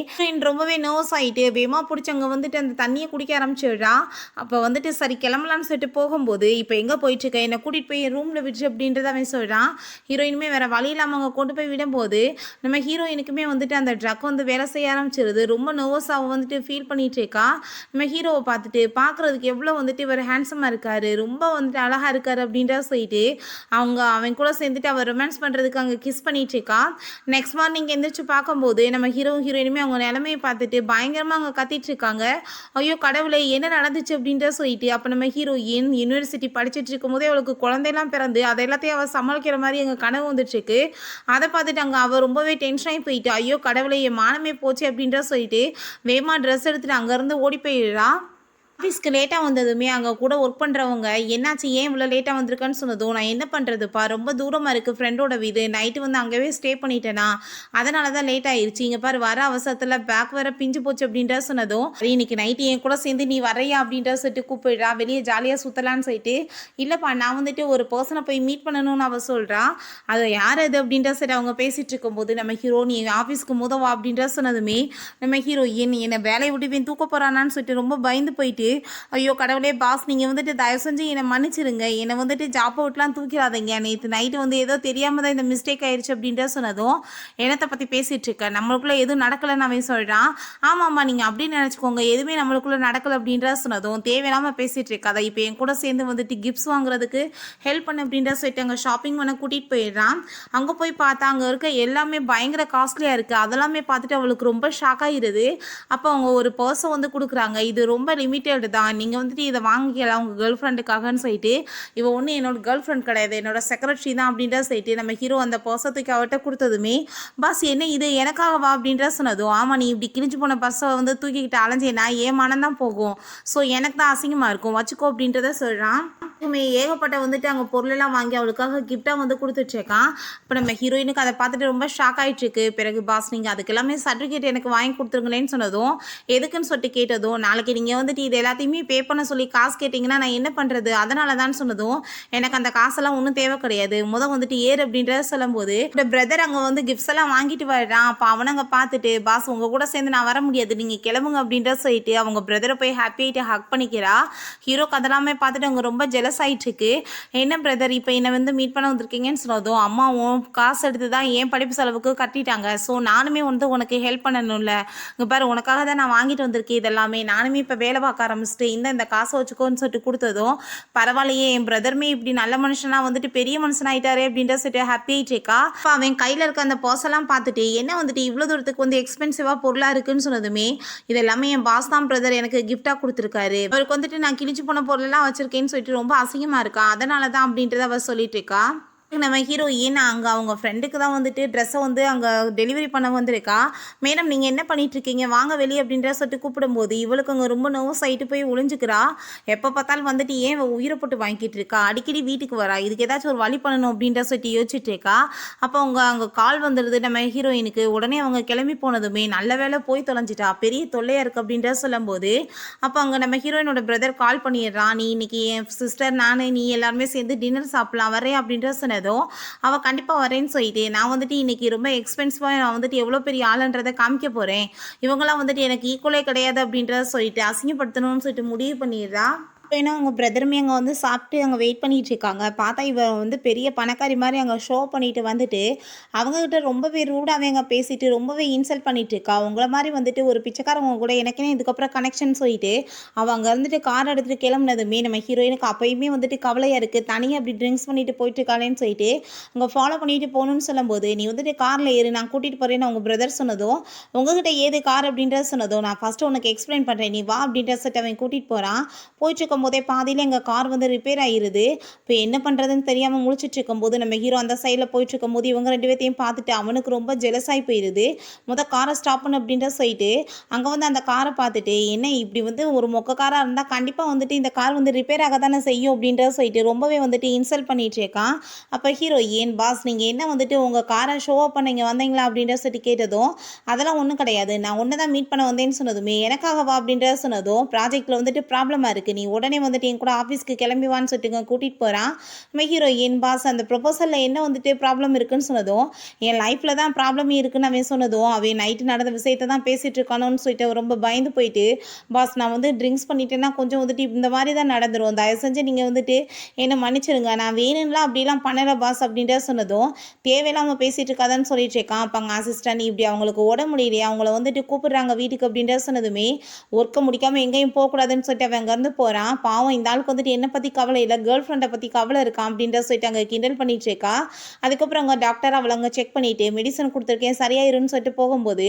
ரொம்பவே நர்வஸ் ஆகிட்டு வேகமாக பிடிச்சி அங்கே வந்துட்டு அந்த தண்ணியை குடிக்க ஆரம்பிச்சிடுறா. அப்போ வந்துட்டு சரி கிளம்பலான்னு சொல்லிட்டு போகும்போது இப்போ எங்கே போயிட்டுருக்க என்னை கூட்டிகிட்டு போய் ரூமில் விட்டு அப்படின்றத அவன் சொல்கிறான். ஹீரோயினுமே வேறு வழி இல்லாமல் அவங்க கொண்டு போய் விடும்போது நம்ம ஹீரோயினுக்குமே வந்துட்டு அந்த ட்ரக் வந்து வேலை செய்ய ஆரம்பிச்சிருது. ரொம்ப நர்வஸாக வந்துட்டு ஃபீல் பண்ணிகிட்டு இருக்கா. நம்ம ஹீரோவை பார்த்துட்டு பார்க்குறதுக்கு எவ்வளோ வந்துட்டு இவர் ஹேண்ட்ஸமாக இருக்கார், ரொம்ப வந்துட்டு அழகாக இருக்கார் அப்படின்றத சொல்லிட்டு அவன் கூட சேர்ந்துட்டு அவர் ரொமான்ஸ் பண்ணுறதுக்கு அங்கே கிஸ் பண்ணிட்டு இருக்கா. நெக்ஸ்ட் மார்னிங் எந்திரிச்சு பார்க்கும்போது நம்ம ஹீரோயினுமே அவங்க நிலைமையை பார்த்துட்டு பயங்கரமாக அங்கே கத்திட்டு இருக்காங்க. ஐயோ கடவுளை என்ன நடந்துச்சு அப்படின்ற சொல்லிட்டு அப்போ நம்ம ஹீரோயின் யூனிவர்சிட்டி படிச்சுட்டு இருக்கும் போதே அவளுக்கு குழந்தையெல்லாம் பிறந்து அதை எல்லாத்தையும் அவள் சமாளிக்கிற மாதிரி எங்கள் கனவு வந்துட்டுருக்கு. அதை பார்த்துட்டு அங்கே அவள் ரொம்பவே டென்ஷன் ஆகி போயிட்டு ஐயோ கடவுளை என் மானமே போச்சு அப்படின்ற சொல்லிட்டு வேகமா ட்ரெஸ் எடுத்துட்டு அங்கேருந்து ஓடி போயிடுறா. ஆஃபீஸ்க்கு லேட்டாக வந்ததுமே அங்கே கூட ஒர்க் பண்ணுறவங்க என்னாச்சு ஏன் இவ்வளோ லேட்டாக வந்திருக்கேன்னு சொன்னதும் நான் என்ன பண்ணுறதுப்பா ரொம்ப தூரமாக இருக்குது ஃப்ரெண்டோட வீடு, நைட்டு வந்து அங்கேயே ஸ்டே பண்ணிட்டேனா அதனால தான் லேட் ஆயிடுச்சு, இங்கே பாரு வர அவசரத்தில் பேக் வேற பிஞ்சு போச்சு அப்படின்ற சொன்னதும் இன்னைக்கு நைட்டு என் கூட சேர்ந்து நீ வரையா அப்படின்ற சொல்லிட்டு கூப்பிடுறா, வெளியே ஜாலியாக சுற்றலான்னு சொல்லிட்டு இல்லைப்பா நான் வந்துட்டு ஒரு பர்சனை போய் மீட் பண்ணணும்னு அவள் சொல்கிறா. அது யார் அது அப்படின்ற சரி அவங்க பேசிகிட்டு இருக்கும்போது நம்ம ஹீரோ நீ ஆஃபீஸ்க்கு முதவா அப்படின்ற சொன்னதுமே நம்ம ஹீரோயின் என்னை வேலையை விட்டு போய் தூக்க போகிறானான்னு சொல்லிட்டு ரொம்ப பயந்து போயிட்டு ஐயோ கடவுளே பாஸ் நீங்கள் வந்துட்டு தயவு செஞ்சு என்னை மன்னிச்சிருங்க, என்னை வந்துட்டு ஜாப்பை விட்டுலாம் தூக்கிடாதீங்க, நேற்று நைட்டு வந்து ஏதோ தெரியாமல் தான் இந்த மிஸ்டேக் ஆயிடுச்சு அப்படின்ற சொன்னதும் என்னத்தை பற்றி பேசிகிட்டு இருக்கேன் நம்மளுக்குள்ளே எதுவும் நடக்கலைன்னு அவன் சொல்கிறான். ஆமாம்மா நீங்கள் அப்படின்னு நினச்சிக்கோங்க எதுவுமே நம்மளுக்குள்ளே நடக்கலை அப்படின்ற சொன்னதும் தேவையில்லாமல் பேசிகிட்டு இருக்காத, இப்போ என் கூட சேர்ந்து வந்துட்டு கிஃப்ட்ஸ் வாங்குறதுக்கு ஹெல்ப் பண்ண அப்படின்ற சொல்லிட்டு அங்கே ஷாப்பிங் பண்ண கூட்டிகிட்டு போயிடுறான். அங்கே போய் பார்த்தா அங்கே இருக்க எல்லாமே பயங்கர காஸ்ட்லியாக இருக்குது. அதெல்லாமே பார்த்துட்டு அவளுக்கு ரொம்ப ஷாக் ஆகிடுது. அப்போ அவங்க ஒரு பர்ஸை வந்து கொடுக்குறாங்க, இது ரொம்ப லிமிட்டட் தான், நீங்கள் வந்துட்டு இதை வாங்கிக்கலாம் உங்கள் கேர்ள் ஃப்ரெண்டுக்காகன்னு சொல்லிட்டு இவன் ஒன்று என்னோட கேர்ள் ஃப்ரெண்ட் கிடையாது என்னோட செக்ரட்டரி தான் அப்படின்ற சொல்லிட்டு நம்ம ஹீரோ அந்த பர்ஸத்துக்கு அவட்ட கொடுத்ததுமே பாஸ் என்ன இது எனக்காகவா அப்படின்ற சொன்னதும் ஆமாம் நீ இப்படி கிழிஞ்சு போன பர்ஸை வந்து தூக்கிக்கிட்டு அலைஞ்சேன்னா ஏன் மனம் தான் போகும், ஸோ எனக்கு தான் அசிங்கமாக இருக்கும் வச்சுக்கோ அப்படின்றத சொல்கிறான். ஏகப்பட்ட வந்துட்டு அங்கே பொருளெல்லாம் வாங்கி அவளுக்காக கிஃப்டாக வந்து கொடுத்துட்ருக்கான். இப்போ நம்ம ஹீரோயினுக்கு அதை பார்த்துட்டு ரொம்ப ஷாக் ஆகிட்டுருக்கு. பிறகு பாஸ் நீங்கள் அதுக்கு எல்லாமே சர்டிஃபிகேட் எனக்கு வாங்கி கொடுத்துருங்களேன்னு சொன்னதும் எதுக்குன்னு சொல்லிட்டு கேட்டதும் நாளைக்கு நீங்கள் வந்துட்டு இது எல்லாத்தையுமே பே பண்ண சொல்லி காசு கேட்டிங்கன்னா நான் என்ன பண்ணுறது அதனால தான் சொன்னதும் எனக்கு அந்த காசெல்லாம் ஒன்றும் தேவை கிடையாது வந்துட்டு ஏறு அப்படின்றத சொல்லும்போது இந்த பிரதர் அங்கே வந்து கிஃப்ட்ஸ் எல்லாம் வாங்கிட்டு வர்றான். அப்போ அவனங்க பார்த்துட்டு பாஸ் உங்கள் கூட சேர்ந்து நான் வர முடியாது நீங்கள் கிளம்புங்க அப்படின்ற சொல்லிட்டு அவங்க பிரதரை போய் ஹாப்பியாகிட்டு ஹக் பண்ணிக்கிறா. ஹீரோக்கு அதெல்லாமே பார்த்துட்டு அவங்க ரொம்ப ஜெலஸ் ஆகிட்டுருக்கு. என்ன பிரதர் இப்போ என்னை வந்து மீட் பண்ண வந்திருக்கீங்கன்னு சொன்னதும் அம்மாவும் காசு எடுத்து தான் ஏன் படிப்பு செலவுக்கு கட்டிட்டாங்க, ஸோ நானுமே வந்து உனக்கு ஹெல்ப் பண்ணணும்ல, இங்கே பாரு உனக்காக தான் நான் வாங்கிட்டு வந்திருக்கேன் இதெல்லாமே, நானுமே இப்போ வேலை பார்க்க ஆரம்பிச்சிட்டு இந்த காசை வச்சுக்கோன்னு சொல்லிட்டு கொடுத்ததும் பரவாயில்லையே என் பிரதருமே இப்படி நல்ல மனுஷனா வந்துட்டு பெரிய மனுஷனாயிட்டாரே அப்படின்ற சொல்லிட்டு ஹாப்பி ஆகிட்டேக்கா. இப்போ அவன் கையில் இருக்க அந்த பர்ஸெல்லாம் பார்த்துட்டு என்ன வந்துட்டு இவ்வளோ தூரத்துக்கு வந்து எக்ஸ்பென்சிவாக பொருளாக இருக்குன்னு சொன்னதுமே இது எல்லாமே என் பாஸ் தான் பிரதர் எனக்கு கிஃப்டாக கொடுத்துருக்காரு, அவருக்கு வந்துட்டு நான் கிழிச்சு போன பொருளெல்லாம் வச்சிருக்கேன்னு சொல்லிட்டு ரொம்ப அசிங்கமாக இருக்கா அதனால தான் அப்படின்றத அவ சொல்லிட்டு இருக்கா. நம்ம ஹீரோயின் அங்கே அவங்க ஃப்ரெண்டுக்கு தான் வந்துட்டு ட்ரெஸ்ஸை வந்து அங்கே டெலிவரி பண்ண வந்திருக்கா. மேடம் நீங்கள் என்ன பண்ணிகிட்ருக்கீங்க வாங்க வெளியே அப்படின்ற சொல்லிட்டு கூப்பிடும்போது இவளுக்கு அங்கே ரொம்ப நர்வஸ் ஆகிட்டு போய் ஒளிஞ்சுக்கிறா. எப்போ பார்த்தாலும் வந்துட்டு ஏன் உயிரை போட்டு வாங்கிட்டு இருக்கா, அடிக்கடி வீட்டுக்கு வரா, இதுக்கு ஏதாச்சும் ஒரு வழி பண்ணணும் அப்படின்ற சொல்லிட்டு யோசிச்சுட்டு இருக்கா. அப்போ அவங்க அங்கே கால் வந்துடுது நம்ம ஹீரோயினுக்கு. உடனே அவங்க கிளம்பி போனதுமே நல்ல வேலை போய் தொலைஞ்சிட்டா, பெரிய தொல்லையாக இருக்குது அப்படின்ற சொல்லும்போது அப்போ அங்கே நம்ம ஹீரோயினோட பிரதர் கால் பண்ணிடுறான், நீ இன்னைக்கு என் சிஸ்டர் நான் நீ எல்லாருமே சேர்ந்து டின்னர் சாப்பிடலாம் வரேன் அப்படின்ற சொன்னதும் அவள் கண்டிப்பாக வரேன்னு சொல்லிட்டு நான் வந்துட்டு இன்னைக்கு ரொம்ப எக்ஸ்பென்சிவாக நான் வந்துட்டு எவ்வளோ பெரிய ஆளுன்றதை காமிக்க போகிறேன், இவங்களாம் வந்துட்டு எனக்கு ஈக்குவலே கிடையாது அப்படின்றத சொல்லிட்டு அசிங்கப்படுத்தணும்னு சொல்லிட்டு முடிவு பண்ணிடுறா. ஏன்னா அவங்க பிரதருமே அங்கே வந்து சாப்பிட்டு அங்கே வெயிட் பண்ணிகிட்டு இருக்காங்க. பார்த்தா இவன் வந்து பெரிய பணக்காரி மாதிரி அங்கே ஷோ பண்ணிட்டு வந்துட்டு அவங்கக்கிட்ட ரொம்பவே ரூடாகவே அங்கே பேசிட்டு ரொம்பவே இன்சல்ட் பண்ணிட்டு இருக்கா. அவங்கள மாதிரி வந்துட்டு ஒரு பிச்சைக்காரவங்க கூட எனக்குன்னு இதுக்கப்புறம் கனெக்ஷன் சொல்லிட்டு அவள் அங்கே இருந்துட்டு கார் எடுத்துகிட்டு கிளம்புனதுமே நம்ம ஹீரோயினுக்கு அப்பயுமே வந்துட்டு கவலையாக இருக்குது, தனியாக அப்படி ட்ரிங்க்ஸ் பண்ணிட்டு போயிட்டு இருக்காளேன்னு சொல்லிட்டு அங்கே ஃபாலோ பண்ணிட்டு போகணும்னு சொல்லும்போது நீ வந்துட்டு காரில் ஏறு நான் கூட்டிகிட்டு போகிறேன்னு அவங்க பிரதர் சொன்னதும் உங்ககிட்ட ஏது கார் அப்படின்றத சொன்னதும் நான் ஃபஸ்ட்டு உனக்கு எக்ஸ்பிளைன் பண்ணுறேன் நீ வா அப்படின்ற சொல்லிட்டு அவன் கூட்டிகிட்டு போகிறான். போயிட்டு போதே பாதியில எங்கள் கார் வந்து ரிப்பேர் ஆகிருது. இப்போ என்ன பண்ணுறதுன்னு தெரியாமல் முழிச்சிட்டு இருக்கும்போது நம்ம ஹீரோ அந்த சைடில் போயிட்டு இருக்கும்போது இவங்க 2 பேர்த்தையும் பார்த்துட்டு அவனுக்கு ரொம்ப ஜெலஸாகி போயிடுது. காரை ஸ்டாப் பண்ணு அப்படின்ற சொல்லிட்டு அங்கே வந்து அந்த காரை பார்த்துட்டு என்ன இப்படி வந்து ஒரு மொக்க காராக இருந்தால் கண்டிப்பாக வந்துட்டு இந்த கார் வந்து ரிப்பேர் ஆக தானே செய்யும் அப்படின்ற சொல்லிட்டு ரொம்பவே வந்துட்டு இன்சல்ட் பண்ணிட்டு இருக்கான். அப்போ ஹீரோ ஏன் பாஸ் நீங்கள் என்ன வந்துட்டு உங்கள் காரை ஷோ அப் பண்ண இங்கே வந்தீங்களா அப்படின்ற சொல்லிட்டு கேட்டதும் அதெல்லாம் ஒன்றும் கிடையாது, நான் ஒன்று தான் மீட் பண்ண வந்தேன்னு சொன்னதுமே எனக்காகவா அப்படின்ற சொன்னதும் ப்ராஜெக்டில் வந்துட்டு ப்ராப்ளமாக இருக்குது, நீ உடனே வந்துட்டு என் கூட ஆஃபீஸ்க்கு கிளம்பிவான்னு சொல்லிட்டு கூட்டிகிட்டு போகிறான். நம்ம ஹீரோ ஏன் பாஸ் அந்த ப்ரொபோசலில் என்ன வந்துட்டு ப்ராப்ளம் இருக்குன்னு சொன்னதும் என் லைஃப்பில் தான் ப்ராப்ளமே இருக்குன்னு அவன் சொன்னதும் அவன் நைட்டு நடந்த விஷயத்தை தான் பேசிகிட்டு இருக்கானோன்னு சொல்லிட்டு ரொம்ப பயந்து போயிட்டு பாஸ் நான் வந்து ட்ரிங்க்ஸ் பண்ணிட்டேன்னா கொஞ்சம் வந்துட்டு இந்த மாதிரி தான் நடந்துடும், தயவு செஞ்சு நீங்கள் வந்துட்டு என்னை மன்னிச்சிடுங்க, நான் வேணும்லாம் அப்படிலாம் பண்ணலை பாஸ் அப்படின்ற சொன்னதும் தேவையில்லாமல் பேசிகிட்டு இருக்காதான்னு சொல்லிட்டு இருக்கான். அப்போ அங்கே அசிஸ்டன்ட் இப்படி அவங்களுக்கு உடம்பு முடியலையே அவங்கள வந்துட்டு கூப்பிடுறாங்க வீட்டுக்கு அப்படின்ற சொன்னதுமே ஒர்க்கை முடிக்காமல் எங்கேயும் போகக்கூடாதுன்னு சொல்லிட்டு அவன் அங்கேருந்து போகிறான். பாவம் இந்த ஆளுக்கு வந்துட்டு என்னை பற்றி கவலை இல்லை, கேர்ள் ஃப்ரெண்டை பற்றி கவலை இருக்கான் அப்படின்ற சொல்லிட்டு அங்கே கிண்டல் பண்ணிட்டு இருக்கா. அதுக்கப்புறம் அங்கே டாக்டர் அவளை அங்கே செக் பண்ணிவிட்டு மெடிசன் கொடுத்துருக்கேன் சரியாயிருன்னு சொல்லிட்டு போகும்போது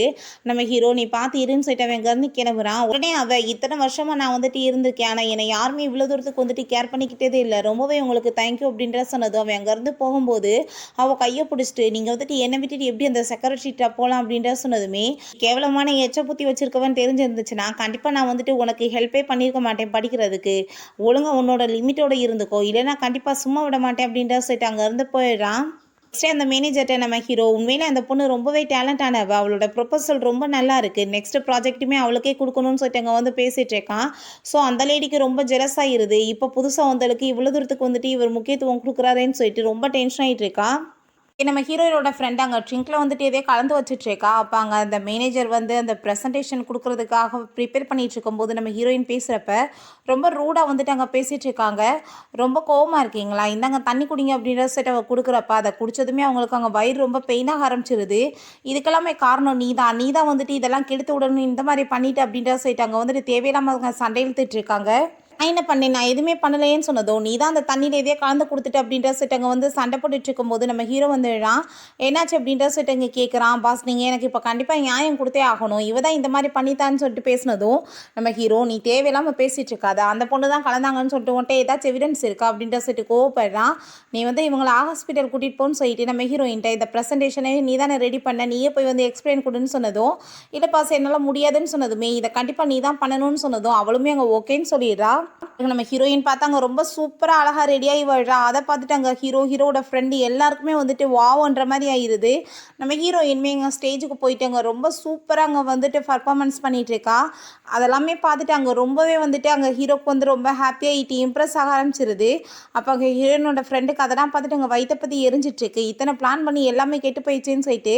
நம்ம ஹீரோ நீ பார்த்து இருன்னு சொல்லிட்டு அவன் அங்கேருந்து கிளம்புறான். உடனே அவள் இத்தனை வருஷமாக நான் வந்துட்டு இருந்திருக்கேன், ஆனால் என்னை யாருமே இவ்வளோ தூரத்துக்கு வந்துட்டு கேர் பண்ணிக்கிட்டதே இல்லை, ரொம்பவே உங்களுக்கு தேங்க்யூ அப்படின்ற சொன்னதும் அவன் அங்கேருந்து போகும்போது அவள் கையை பிடிச்சிட்டு நீங்கள் வந்துட்டு என்னை விட்டுட்டு எப்படி அந்த செக்ரட்டரிட்ட போகலாம் அப்படின்ற சொன்னதுமே கேவலமான எச்ச புத்தி வச்சிருக்கவன் தெரிஞ்சிருந்துச்சுன்னா கண்டிப்பாக நான் வந்துட்டு உனக்கு ஹெல்ப்பே பண்ணியிருக்க மாட்டேன், படிக்கிறதுக்கு ஒழுங்காக உன்னோட லிமிட்டோட இருந்துக்கோ, இல்லைன்னா கண்டிப்பாக சும்மா விட மாட்டேன் அப்படின்ற சொல்லிட்டு அங்கேருந்து போயிடுறான். நெக்ஸ்ட் அந்த மேனேஜர்கிட்ட நம்ம ஹீரோ உண்மையிலே அந்த பொண்ணு ரொம்பவே டேலண்டானவ, அவளோட ப்ரொபோசல் ரொம்ப நல்லா இருக்குது, நெக்ஸ்ட் ப்ராஜெக்ட்டுமே அவளுக்கே கொடுக்கணும்னு சொல்லிட்டு அங்கே வந்து பேசிகிட்டு இருக்கான். ஸோ அந்த லேடிக்கு ரொம்ப ஜெலஸ் ஆகிருது, இப்போ புதுசாக வந்தளுக்கு இவ்வளோ தூரத்துக்கு வந்துட்டு இவர் முக்கியத்துவம் கொடுக்குறாருன்னு சொல்லிட்டு ரொம்ப டென்ஷன் ஆகிட்டு இருக்கா. நம்ம ஹீரோயினோட ஃப்ரெண்ட் அங்கே ட்ரிங்கில் வந்துட்டு எதே கலந்து வச்சுட்ருக்கா. அப்போ அங்கே அந்த மேனேஜர் வந்து அந்த ப்ரெசன்டேஷன் கொடுக்குறதுக்காக ப்ரிப்பேர் பண்ணிகிட்டு இருக்கும்போது நம்ம ஹீரோயின் பேசுகிறப்ப ரொம்ப ரூடாக வந்துட்டு அங்கே பேசிகிட்டு இருக்காங்க. ரொம்ப கோவமாக இருக்கீங்களா, இந்தாங்க தண்ணி குடிங்க அப்படின்ற செட் அவள் கொடுக்குறப்ப அதை குடித்ததுமே அவங்களுக்கு அங்கே வயிறு ரொம்ப பெயினாக ஆரம்பிச்சிருது. இதுக்கெல்லாமே காரணம் நீ தான் வந்துட்டு இதெல்லாம் கெடுத்து விடணும் இந்த மாதிரி பண்ணிட்டு அப்படின்ற சொல்லிட்டு அங்கே வந்துட்டு தேவையில்லாமல் அவங்க சண்டை இழுத்துட்டு இருக்காங்க. நான் என்ன பண்ணேன், நான் எதுவுமே பண்ணலையேன்னு சொன்னதோ நீ தான் அந்த தண்ணியில் எதையே கலந்து கொடுத்துட்டு அப்படின்ற சொல்லிட்டு அங்கே வந்து சண்டை போட்டுட்டு இருக்கும்போது நம்ம ஹீரோ வந்துடுறான். என்னாச்சு அப்படின்ற சொல்லிட்டு இங்கே கேட்குறான். பாஸ் நீங்கள் எனக்கு இப்போ கண்டிப்பாக நியாயம் கொடுத்தே ஆகணும், இவ தான் இந்த மாதிரி பண்ணித்தான்னு சொல்லிட்டு பேசினதும் நம்ம ஹீரோ நீ தேவையில்லாமல் பேசிகிட்டு இருக்காத, அந்த பொண்ணு தான் கலந்தாங்கன்னு சொல்லிட்டு உன்ட்ட ஏதாச்சும் எவிடன்ஸ் இருக்கா அப்படின்ற சொல்லிட்டு கோவப்படுறான். நீ வந்து இவங்களை ஹாஸ்பிட்டல் கூட்டிகிட்டு போன்னு சொல்லிட்டு நம்ம ஹீரோயின்ட்ட இந்த ப்ரெசன்டேஷனே நீ தானே ரெடி பண்ண, நீயே போய் வந்து எக்ஸ்பிளைன் கொடுன்னு சொன்னதும் இல்லை பாஸ் என்னால் முடியாதுன்னு சொன்னதுமே இதை கண்டிப்பாக நீ தான் பண்ணணும்னு சொன்னதும் அவளுமே அங்கே ஓகேன்னு சொல்லிடுறா. நம்ம ஹீரோயின் பார்த்தாங்க ரொம்ப சூப்பராக அழகாக ரெடியாகி வாழ்றா. அதை பார்த்துட்டு அங்கே ஹீரோட ஃப்ரெண்டு எல்லாருக்குமே வந்துட்டு வாவ்ன்ற மாதிரி ஆயிடுது. நம்ம ஹீரோயின்மே எங்கள் ஸ்டேஜுக்கு போயிட்டு அங்கே ரொம்ப சூப்பராக அங்கே வந்துட்டு பர்ஃபார்மன்ஸ் பண்ணிகிட்டு இருக்கா. அதெல்லாமே பார்த்துட்டு அங்கே ரொம்பவே வந்துட்டு அங்கே ஹீரோக்கு வந்து ரொம்ப ஹாப்பியாகிட்டு இம்ப்ரெஸ் ஆக ஆரம்பிச்சிருது. அப்போ அங்கே ஹீரோயினோட ஃப்ரெண்டுக்கு அதெல்லாம் பார்த்துட்டு அங்கே வயிற்ற பற்றி எரிஞ்சிட்ருக்கு, இத்தனை பிளான் பண்ணி எல்லாமே கெட்டு போயிடுச்சுன்னு சொல்லிட்டு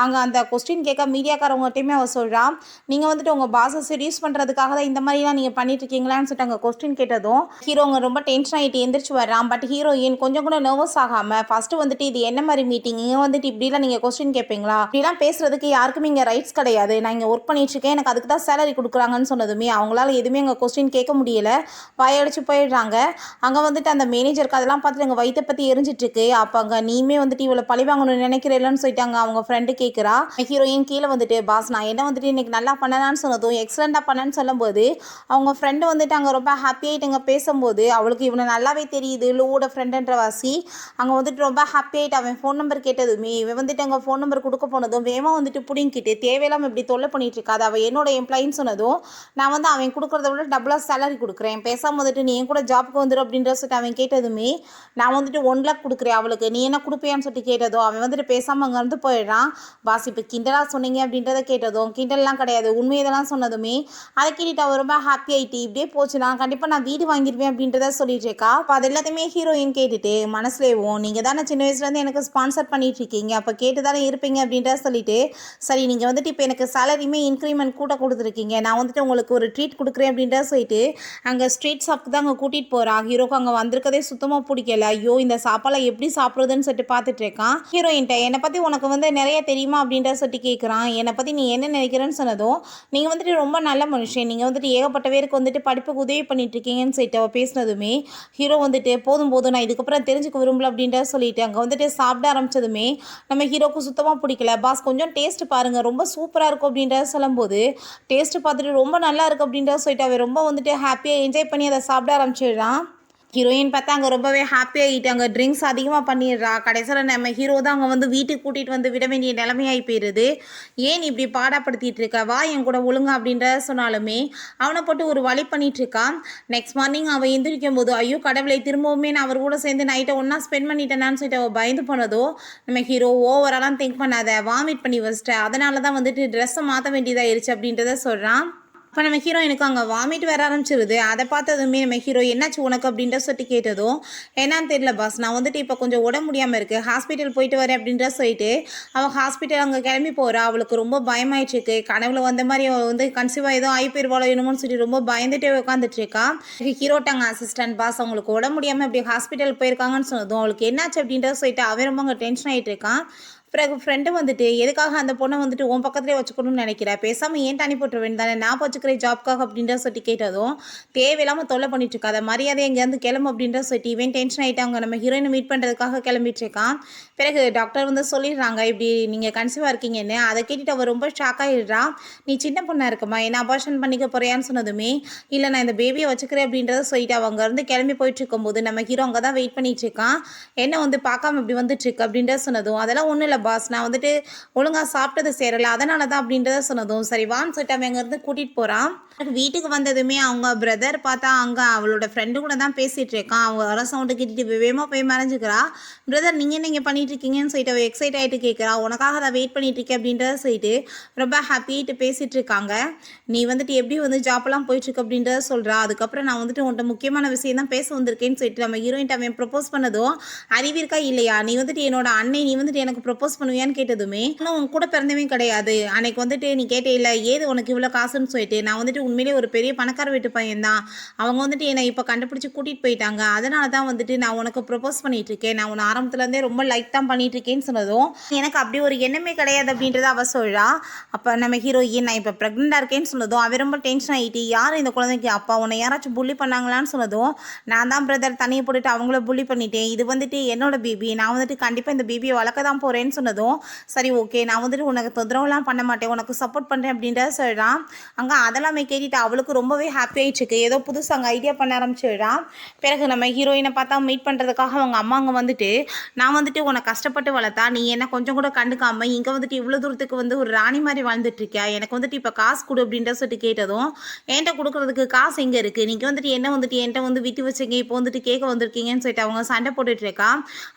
அங்கே அந்த கொஸ்டின் கேட்க மீடியாக்காரவங்ககிட்டையுமே அவள் சொல்கிறான். நீங்கள் வந்துட்டு உங்கள் பாஸை செடியூஸ் பண்ணுறதுக்காக தான் இந்த மாதிரிலாம் நீங்கள் பண்ணிட்டு இருக்கீங்களான்னு சொல்லிட்டு அங்கே கொஸ்டின் கேட்டதும் ஹீரோங்க ரொம்ப டென்ஷன் ஆகிட்டு எந்திரிச்சு வர்றான். பட் ஹீரோயின் கொஞ்சம் கூட நர்வஸ் ஆகாமல் ஃபஸ்ட்டு வந்துட்டு இது என்ன மாதிரி மீட்டிங், இங்கே வந்துட்டு இப்படிலாம் நீங்கள் கொஸ்டின் கேட்பீங்களா, இப்படிலாம் பேசுறதுக்கு யாருக்குமே இங்கே ரைட்ஸ் கிடையாது, நான் இங்கே ஒர்க் பண்ணிட்டு இருக்கேன், எனக்கு அதுக்கு தான் சேலரி கொடுக்குறாங்கன்னு சொன்னதுமே அவங்களால எதுவுமே அங்கே கொஸ்டின் கேட்க முடியல, வாயடிச்சு போயிடுறாங்க. அங்கே வந்துட்டு அந்த மேனேஜருக்கு அதெல்லாம் பார்த்துட்டு அங்கே வயிற்ற பற்றி எரிஞ்சிட்ருக்கு. அப்போ அங்கே நீமே வந்துட்டு இவ்வளோ பழி வாங்கணும்னு நினைக்கிறேன்னு சொல்லிட்டாங்க அவங்க ஃப்ரெண்டு கேட்குறா. ஹீரோயின் கீழே வந்துட்டு பாஸ் நான் என்ன வந்துட்டு இன்னைக்கு நல்லா பண்ணலான்னு சொன்னதும் எக்ஸலண்ட்டாக பண்ணேன்னு சொல்லும்போது அவங்க ஃப்ரெண்டு வந்துட்டு அங்கே ரொம்ப ஹாப்பியாகிட்டு அங்கே பேசும்போது அவளுக்கு இவனை நல்லாவே தெரியுது லூவோட ஃப்ரெண்டுன்ற வாசி. அங்கே வந்துட்டு ரொம்ப ஹாப்பியாகிட்டு அவன் ஃபோன் நம்பர் கேட்டதுமே இவன் வந்துட்டு அங்கே ஃபோன் நம்பர் கொடுக்க போனதும் வேகமாக வந்துட்டு பிடிங்கிட்டு தேவையில்லாமல் இப்படி தொல்லை பண்ணிட்டு இருக்காது, அவள் என்னோட எம்ப்ளாயின்னு சொன்னதும் நான் வந்து அவன் கொடுக்குறத விட டபுளாக சேலரி கொடுக்குறேன், பேசாமல் வந்துட்டு நீ என் கூட ஜாப்புக்கு வந்துடும் அப்படின்ற சொல்லிட்டு அவன் கேட்டதுமே நான் வந்துட்டு 1 lakh கொடுக்குறேன் அவளுக்கு, நீ என்ன கொடுப்பியான்னு சொல்லிட்டு கேட்டதும் அவன் வந்துட்டு பேசாமல் அங்கே வந்து போயிடுறான். பாஸ் இப்போ கிண்டலாக சொன்னீங்க அப்படின்றத கேட்டதும் கிண்டல்லாம் கிடையாது உண்மையதெல்லாம் சொன்னதுமே அதை கேட்டுட்டு அவள் ரொம்ப ஹாப்பி ஆகிட்டு இப்படியே போச்சுன்னா கண்டிப்பாக நான் வீடு வாங்கிடுவேன் அப்படின்றத சொல்லிட்டு இருக்கா. அப்போ அது எல்லாத்தையுமே ஹீரோயின் கேட்டுட்டு மனசுலேயும் நீங்கள் தானே சின்ன வயசுலேருந்து எனக்கு ஸ்பான்சர் பண்ணிட்டு இருக்கீங்க, அப்போ கேட்டு தானே இருப்பீங்க அப்படின்றத சொல்லிட்டு சரி நீங்கள் வந்துட்டு இப்போ எனக்கு சேலரியுமே இன்க்ரிமெண்ட் கூட கொடுத்துருக்கீங்க, நான் வந்துட்டு உங்களுக்கு ஒரு ட்ரீட் கொடுக்குறேன் அப்படின்றத சொல்லிட்டு அங்கே ஸ்ட்ரீட் ஷாப்புக்கு தான் அங்கே கூட்டிகிட்டு போகிறான். ஹீரோக்கு அங்கே வந்திருக்கதே சுத்தமாக பிடிக்கல, ஐயோ இந்த சாப்பாடை எப்படி சாப்பிட்றதுன்னு சொல்லிட்டு பார்த்துட்டு இருக்கான். ஹீரோயின்ட்ட என்னை பற்றி உனக்கு வந்து நிறைய தெரியுமா அப்படின்றத சொல்லிட்டு கேட்குறான். என்னை பற்றி நீ என்ன நினைக்கிறேன்னு சொன்னதும் நீங்கள் வந்துட்டு ரொம்ப நல்ல மனுஷன், நீங்கள் வந்துட்டு ஏகப்பட்ட பேருக்கு வந்துட்டு படிப்புக்கு உதவி பண்ணிட்டு இருக்கீங்க, இருக்கீங்கன்னு சொல்லிட்டு அவள் பேசினதுமே ஹீரோ வந்துட்டு போதும் போதும் நான் இதுக்கப்புறம் தெரிஞ்சுக்க விரும்பல அப்படின்ற சொல்லிட்டு அங்கே வந்துட்டு சாப்பிட ஆரம்பிச்சதுமே நம்ம ஹீரோக்கு சுத்தமாக பிடிக்கல. பாஸ் கொஞ்சம் டேஸ்ட் பாருங்கள் ரொம்ப சூப்பராக இருக்கும் அப்படின்றத சொல்லும்போது டேஸ்ட்டு பார்த்துட்டு ரொம்ப நல்லா இருக்குது அப்படின்றத சொல்லிட்டு அவன் ரொம்ப வந்துட்டு ஹாப்பியாக என்ஜாய் பண்ணி அதை சாப்பிட ஆரம்பிச்சிடுறான். ஹீரோயின் பார்த்தா அங்கே ரொம்பவே ஹாப்பியாகிட்டாங்க. ட்ரிங்க்ஸ் அதிகமாக பண்ணிடுறா. கடைசியில் நம்ம ஹீரோ தான் அங்கே வந்து வீட்டுக்கு கூட்டிகிட்டு வந்து விட வேண்டிய நிலைமையாகி போயிடுது. ஏன் இப்படி பாடாப்படுத்திட்டு இருக்க, வா என் கூட ஒழுங்கா அப்படின்ற சொன்னாலுமே அவனை போட்டு ஒரு வழி பண்ணிட்டு இருக்கான். நெக்ஸ்ட் மார்னிங் அவன் எந்திரிக்கும் போது ஐயோ கடவுளை திரும்பவுமே நான் அவர் கூட சேர்ந்து நைட்டை ஒன்றா ஸ்பெண்ட் பண்ணிட்டேனான்னு சொல்லிட்டு அவள் பயந்து போனதோ நம்ம ஹீரோ ஓவராலாம் திங்க் பண்ணாத, வாமிட் பண்ணி வச்சிட்டேன், அதனால தான் வந்துட்டு ட்ரெஸ்ஸை மாற்ற வேண்டியதாகிருச்சு அப்படின்றத சொல்கிறான். அப்போ நம்ம ஹீரோயினுக்கு அங்கே வாமிட் வர ஆரம்பிச்சிருது. அதை பார்த்ததுமே நம்ம ஹீரோ என்னாச்சு உனக்கு அப்படின்ற சொல்லிட்டு கேட்டதும் என்னன்னு தெரியல பாஸ், நான் வந்துட்டு இப்போ கொஞ்சம் உடம்பு முடியாமல் இருக்குது, ஹாஸ்பிட்டல் போயிட்டு வரேன் அப்படின்ற சொல்லிட்டு அவள் ஹாஸ்பிட்டல் அங்கே கிளம்பி போகிறா. அவளுக்கு ரொம்ப பயமாயிடுச்சு. கனவுல வந்த மாதிரி அவள் வந்து கன்சீவாக ஏதோ ஆகி போயிருவாளோ என்னமோன்னு சொல்லிட்டு ரொம்ப பயந்துட்டே உட்காந்துட்டு இருக்கா. ஹீரோட்டாங்க அசிஸ்டன்ட் பாஸ் அவங்களுக்கு உடம்பு முடியாமல் இப்படி ஹாஸ்பிட்டல் போயிருக்காங்கன்னு சொன்னதும் அவளுக்கு என்னாச்சு அப்படின்ற சொல்லிட்டு அவன் ரொம்ப அங்கே டென்ஷன் ஆகிட்டு இருக்கான். பிறகு ஃப்ரெண்டு வந்துட்டு எதுக்காக அந்த பொண்ணை வந்துட்டு உன் பக்கத்துலேயே வச்சுக்கணும்னு நினைக்கிறேன், பேசாமல் ஏன் தனி போட்டுற வேண்டியதானே, நான் வச்சுக்கிறேன் ஜாப்க்காக அப்படின்ற சொல்லி கேட்டதும் தேவையில்லாமல் தொல்லை பண்ணிட்டு இருக்காத, மரியாதை எங்கேருந்து கிளம்பு அப்படின்ற சொல்லிட்டு இவன் டென்ஷன் ஆகிட்டாங்க. நம்ம ஹீரோயினை மீட் பண்ணுறதுக்காக கிளம்பிட்டு இருக்கான். பிறகு டாக்டர் வந்து சொல்லிடுறாங்க இப்படி நீங்கள் கன்சீவாக இருக்கீங்கன்னு. அதை கேட்டுட்டு அவள் ரொம்ப ஷாக் ஆகிடுறான். நீ சின்ன பொண்ணாக இருக்கம்மா, என்ன அபார்ஷன் பண்ணிக்க போறியான்னு சொன்னதுமே இல்லை நான் இந்த பேபியை வச்சுக்கிறேன் அப்படின்றத சொல்லிட்டு அவங்க அங்கேருந்து கிளம்பி போயிட்டு இருக்கும்போது நம்ம ஹீரோ அங்கே தான் வெயிட் பண்ணிட்டு இருக்கான். என்ன வந்து பார்க்காம இப்படி வந்துட்டு இருக்கு அப்படின்றத சொன்னதும் அதெல்லாம் ஒன்றும் இல்லை பாஸ், நான் வந்துட்டு ஒழுங்காக சாப்பிட்டது சேரலை அதனால தான் அப்படின்றத சொன்னதும் சரி வான்னு சொல்லிட்டு அவன் அங்கேருந்து கூட்டிகிட்டு போகிறான். வீட்டுக்கு வந்ததுமே அவங்க பிரதர் பார்த்தா அங்கே அவளோட ஃப்ரெண்டு கூட தான் பேசிகிட்டு இருக்கான். அவங்க வர சவுண்டு கேட்டுட்டு வேகமாக போய் மறைஞ்சிக்கிறா. பிரதர் நீங்கள் என்ன இங்கே பண்ணிட்டு இருக்கீங்கன்னு சொல்லிட்டு அவள் எக்ஸைட் ஆகிட்டு கேட்குறா. உனக்காக அதை வெயிட் பண்ணிட்டு இருக்கேன் அப்படின்றத சொல்லிட்டு ரொம்ப ஹாப்பிட்டு பேசிகிட்டு இருக்காங்க. நீ வந்துட்டு எப்படி வந்து ஜாப்லாம் போயிட்டுருக்கு அப்படின்றத சொல்கிறா. அதுக்கப்புறம் நான் வந்துட்டு உன்ட்ட முக்கியமான விஷயம் தான் பேச வந்திருக்கேன்னு சொல்லிட்டு நம்ம ஹீரோயின்ட்ட அவன் ப்ரப்போஸ் பண்ணதும் அறிவிருக்கா இல்லையா, நீ வந்துட்டு என்னோட அன்னை, நீ வந்துட்டு எனக்கு ப்ரப்போஸ் பண்ணுவியான்னு கேட்டதுமே ஆனால் உன் கூட பிறந்தவே கிடையாது, அன்னைக்கு வந்துட்டு நீ கேட்டே இல்லை ஏது உனக்கு இவ்வளோ காசுன்னு சொல்லிட்டு நான் வந்துட்டு உண்மையிலே ஒரு பெரிய பணக்கார வீட்டு பையன் தான், அவங்க வந்துட்டு என்னை இப்போ கண்டுபிடிச்சி கூட்டிகிட்டு போயிட்டாங்க, அதனால தான் வந்துட்டு நான் உனக்கு ப்ரப்போஸ் பண்ணிட்டு இருக்கேன், நான் உன்னை ஆரம்பத்துலேருந்தே ரொம்ப லைக் தான் பண்ணிட்டு இருக்கேன்னு சொன்னதும் எனக்கு அப்படி ஒரு எண்ணமே கிடையாது அப்படின்றத அவ சொல்கிறா. அப்போ நம்ம ஹீரோயின் நான் இப்போ ப்ரெக்னெண்ட்டாக இருக்கேன்னு சொன்னதும் அவன் ரொம்ப டென்ஷன் ஆகிட்டு யார் இந்த குழந்தைக்கு அப்பா, உன்னை யாராச்சும் புள்ளி பண்ணாங்களான்னு சொன்னதும் நான் தான் பிரதர் தனியை போட்டுட்டு அவங்கள புள்ளி பண்ணிட்டேன், இது வந்துட்டு என்னோட பேபி, நான் வந்துட்டு கண்டிப்பாக இந்த பேபியை வளர்க்க தான் போகிறேன்னு சொன்னதும் சரி ஓகே நான் வந்துட்டு உனக்கு தொந்தரவுலாம் பண்ண மாட்டேன், உனக்கு சப்போர்ட் பண்ணுறேன் அப்படின்றத சொல்கிறான். அங்கே அதெல்லாமே கேட்டுட்டு அவளுக்கு ரொம்பவே ஹாப்பி ஆகிடுச்சுக்கு. ஏதோ புதுசு அங்கே ஐடியா பண்ண ஆரம்பிச்சிடுறான். பிறகு நம்ம ஹீரோயினை பார்த்தா மீட் பண்ணுறதுக்காக அவங்க அம்மா அங்கே வந்துட்டு நான் வந்துட்டு உன்னை கஷ்டப்பட்டு வளர்த்தா நீ என்ன கொஞ்சம் கூட கண்டுக்காமல் இங்கே வந்துட்டு இவ்வளோ தூரத்துக்கு வந்து ஒரு ராணி மாதிரி வாழ்ந்துட்டு இருக்கியா, எனக்கு வந்துட்டு இப்போ காசு கொடு அப்படின்ற சொல்லிட்டு கேட்டதும் என்கிட்ட கொடுக்குறதுக்கு காசு எங்கே இருக்குது, நீங்கள் வந்துட்டு என்ன வந்துட்டு என்கிட்ட வந்து விட்டு வச்சுங்க இப்போ வந்துட்டு கேட்க வந்திருக்கீங்கன்னு சொல்லிட்டு அவங்க சண்டை போட்டுட்டு இருக்கா.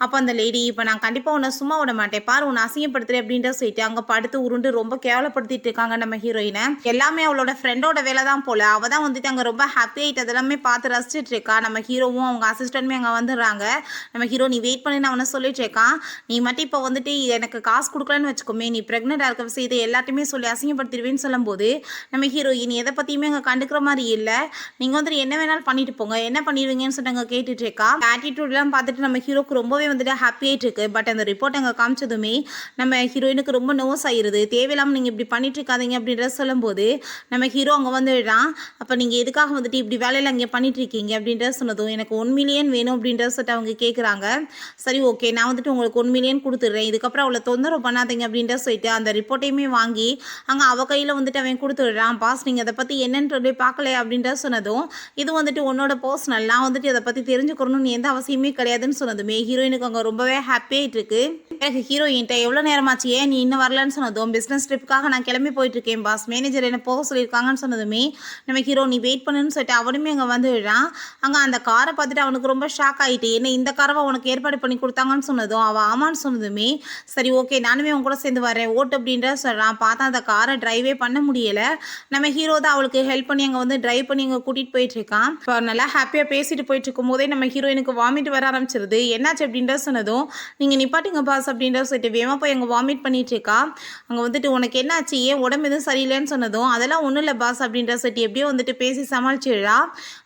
அப்போ அந்த லேடி இப்போ நான் கண்டிப்பாக உன்னை சும்மா விட மாட்டேன் பாரு, உன்னை அசிங்கப்படுத்துறேன் அப்படின்ற சொல்லிட்டு அங்கே படுத்து உருண்டு ரொம்ப கேவலப்படுத்திட்டு இருக்காங்க நம்ம ஹீரோயினை. எல்லாமே அவளோட ஃப்ரெண்டோட வேலை தான் போல, அவள் தான் வந்துட்டு அங்கே ரொம்ப ஹாப்பி ஆகிட்டு அதெல்லாமே பார்த்து ரசிச்சுட்டு இருக்கா. நம்ம ஹீரோவும் அவங்க அசிஸ்டன்ட்மே அங்கே வந்துடுறாங்க. நம்ம ஹீரோ நீ வெயிட் பண்ணி அவனை சொல்லிட்டு இருக்கான், நீ மட்டும் இப்போ வந்துட்டு எனக்கு காசு கொடுக்கலன்னு வச்சுக்கோமே, நீ ப்ரெக்னெண்ட்டாக இருக்க விஷயத்தை எல்லாத்தையுமே சொல்லி அசிங்கப்படுத்திடுவேன்னு சொல்லும்போது நம்ம ஹீரோயின் எதை பற்றியுமே அங்கே கண்டுக்கிற மாதிரி இல்லை, நீங்கள் வந்துட்டு என்ன வேணாலும் பண்ணிட்டு போங்க, என்ன பண்ணிடுவீங்கன்னு சொல்லிட்டு அங்கே கேட்டுட்டு இருக்கா. ஆட்டிடியூட்லாம் பார்த்துட்டு நம்ம ஹீரோக்கு ரொம்பவே வந்துட்டு ஹாப்பி ஆகிட்டு இருக்கு. பட் அந்த ரிப்போர்ட் அங்கே காமிச்சதுமே நம்ம ஹீரோயினுக்கு ரொம்ப நோஸ் ஆயிடுது. தேவையில்லாமல் நீங்கள் இப்படி பண்ணிட்டு இருக்காதீங்க அப்படின்றத சொல்லும்போது நம்ம ஹீரோ அங்கே வந்துடுறான். அப்போ நீங்கள் எதுக்காக வந்துட்டு இப்படி வேலையில் அங்கே பண்ணிட்டு இருக்கீங்க அப்படின்றத சொன்னதும் எனக்கு 1 மில்லியன் வேணும் அப்படின்றத சொல்லிட்டு அவங்க கேட்குறாங்க. சரி ஓகே நான் வந்துட்டு உங்களுக்கு 1 மில்லியன் கொடுத்துட்றேன், இதுக்கப்புறம் அவளை தொந்தரவு பண்ணாதீங்க அப்படின்றத சொல்லிட்டு அந்த ரிப்போர்ட்டையுமே வாங்கி அங்கே அவள் கையில் வந்துட்டு அவன் கொடுத்துடுறான். பாஸ் நீங்கள் அதை பற்றி என்னன்னு பார்க்கல அப்படின்றத சொன்னதும் இது வந்துட்டு உன்னோட பர்சனல், நான் வந்துட்டு அதை பற்றி தெரிஞ்சுக்கணும்னு எந்த அவசியமே கிடையாதுன்னு சொன்னதுமே ஹீரோயினுக்கு அங்கே ரொம்பவே ஹாப்பி ஆகிட்டு இருக்கு. எனக்கு ஹீரோயின்ட்ட எவ்வளோ நேரமாச்சு ஏன் நீ இன்னும் வரலன்னு சொன்னதும் பிஸ்னஸ் ட்ரிப்புக்காக நான் கிளம்பி போயிட்டுருக்கேன் பாஸ், மேனேஜர் என்ன போக சொல்லியிருக்காங்கன்னு சொன்னதுமே நம்ம ஹீரோ நீ வெயிட் பண்ணுன்னு சொல்லிட்டு அவனுமே அங்கே வந்துடுறான். அங்கே அந்த காரை பார்த்துட்டு அவனுக்கு ரொம்ப ஷாக் ஆகிட்டு என்ன இந்த காரை உனக்கு ஏற்பாடு பண்ணி கொடுத்தாங்கன்னு சொன்னதும் அவள் ஆமான்னு சொன்னதுமே சரி ஓகே நானுமே உன் கூட சேர்ந்து வரேன் ஓட்டு அப்படின்ற சொல்கிறான். பார்த்தா அந்த காரை டிரைவே பண்ண முடியலை. நம்ம ஹீரோ தான் அவளுக்கு ஹெல்ப் பண்ணி அங்கே வந்து டிரைவ் பண்ணி அங்கே கூட்டிகிட்டு போயிட்டுருக்கான். இப்போ நல்லா ஹாப்பியாக பேசிட்டு போயிட்டு இருக்கும் போதே நம்ம ஹீரோயினுக்கு வாமிட் வர ஆரம்பிச்சிருது. என்னாச்சு அப்படின்ற சொன்னதும் நீங்கள் நிப்பாட்டுங்க பாஸ் அப்படின்ற சொல்லிட்டு வேமா போய் அங்கே வாமிட் பண்ணிட்டு இருக்கா. அங்கே வந்துட்டு உனக்கு என்னாச்சு ஏன் உடம்பு எதுவும் சரியில்லைன்னு சொன்னதும் அதெல்லாம் ஒன்றும் இல்லை பாஸ் அப்படின்ற சொல்லிட்டு எப்படியோ வந்துட்டு பேசி சமாளிச்சிடுறா.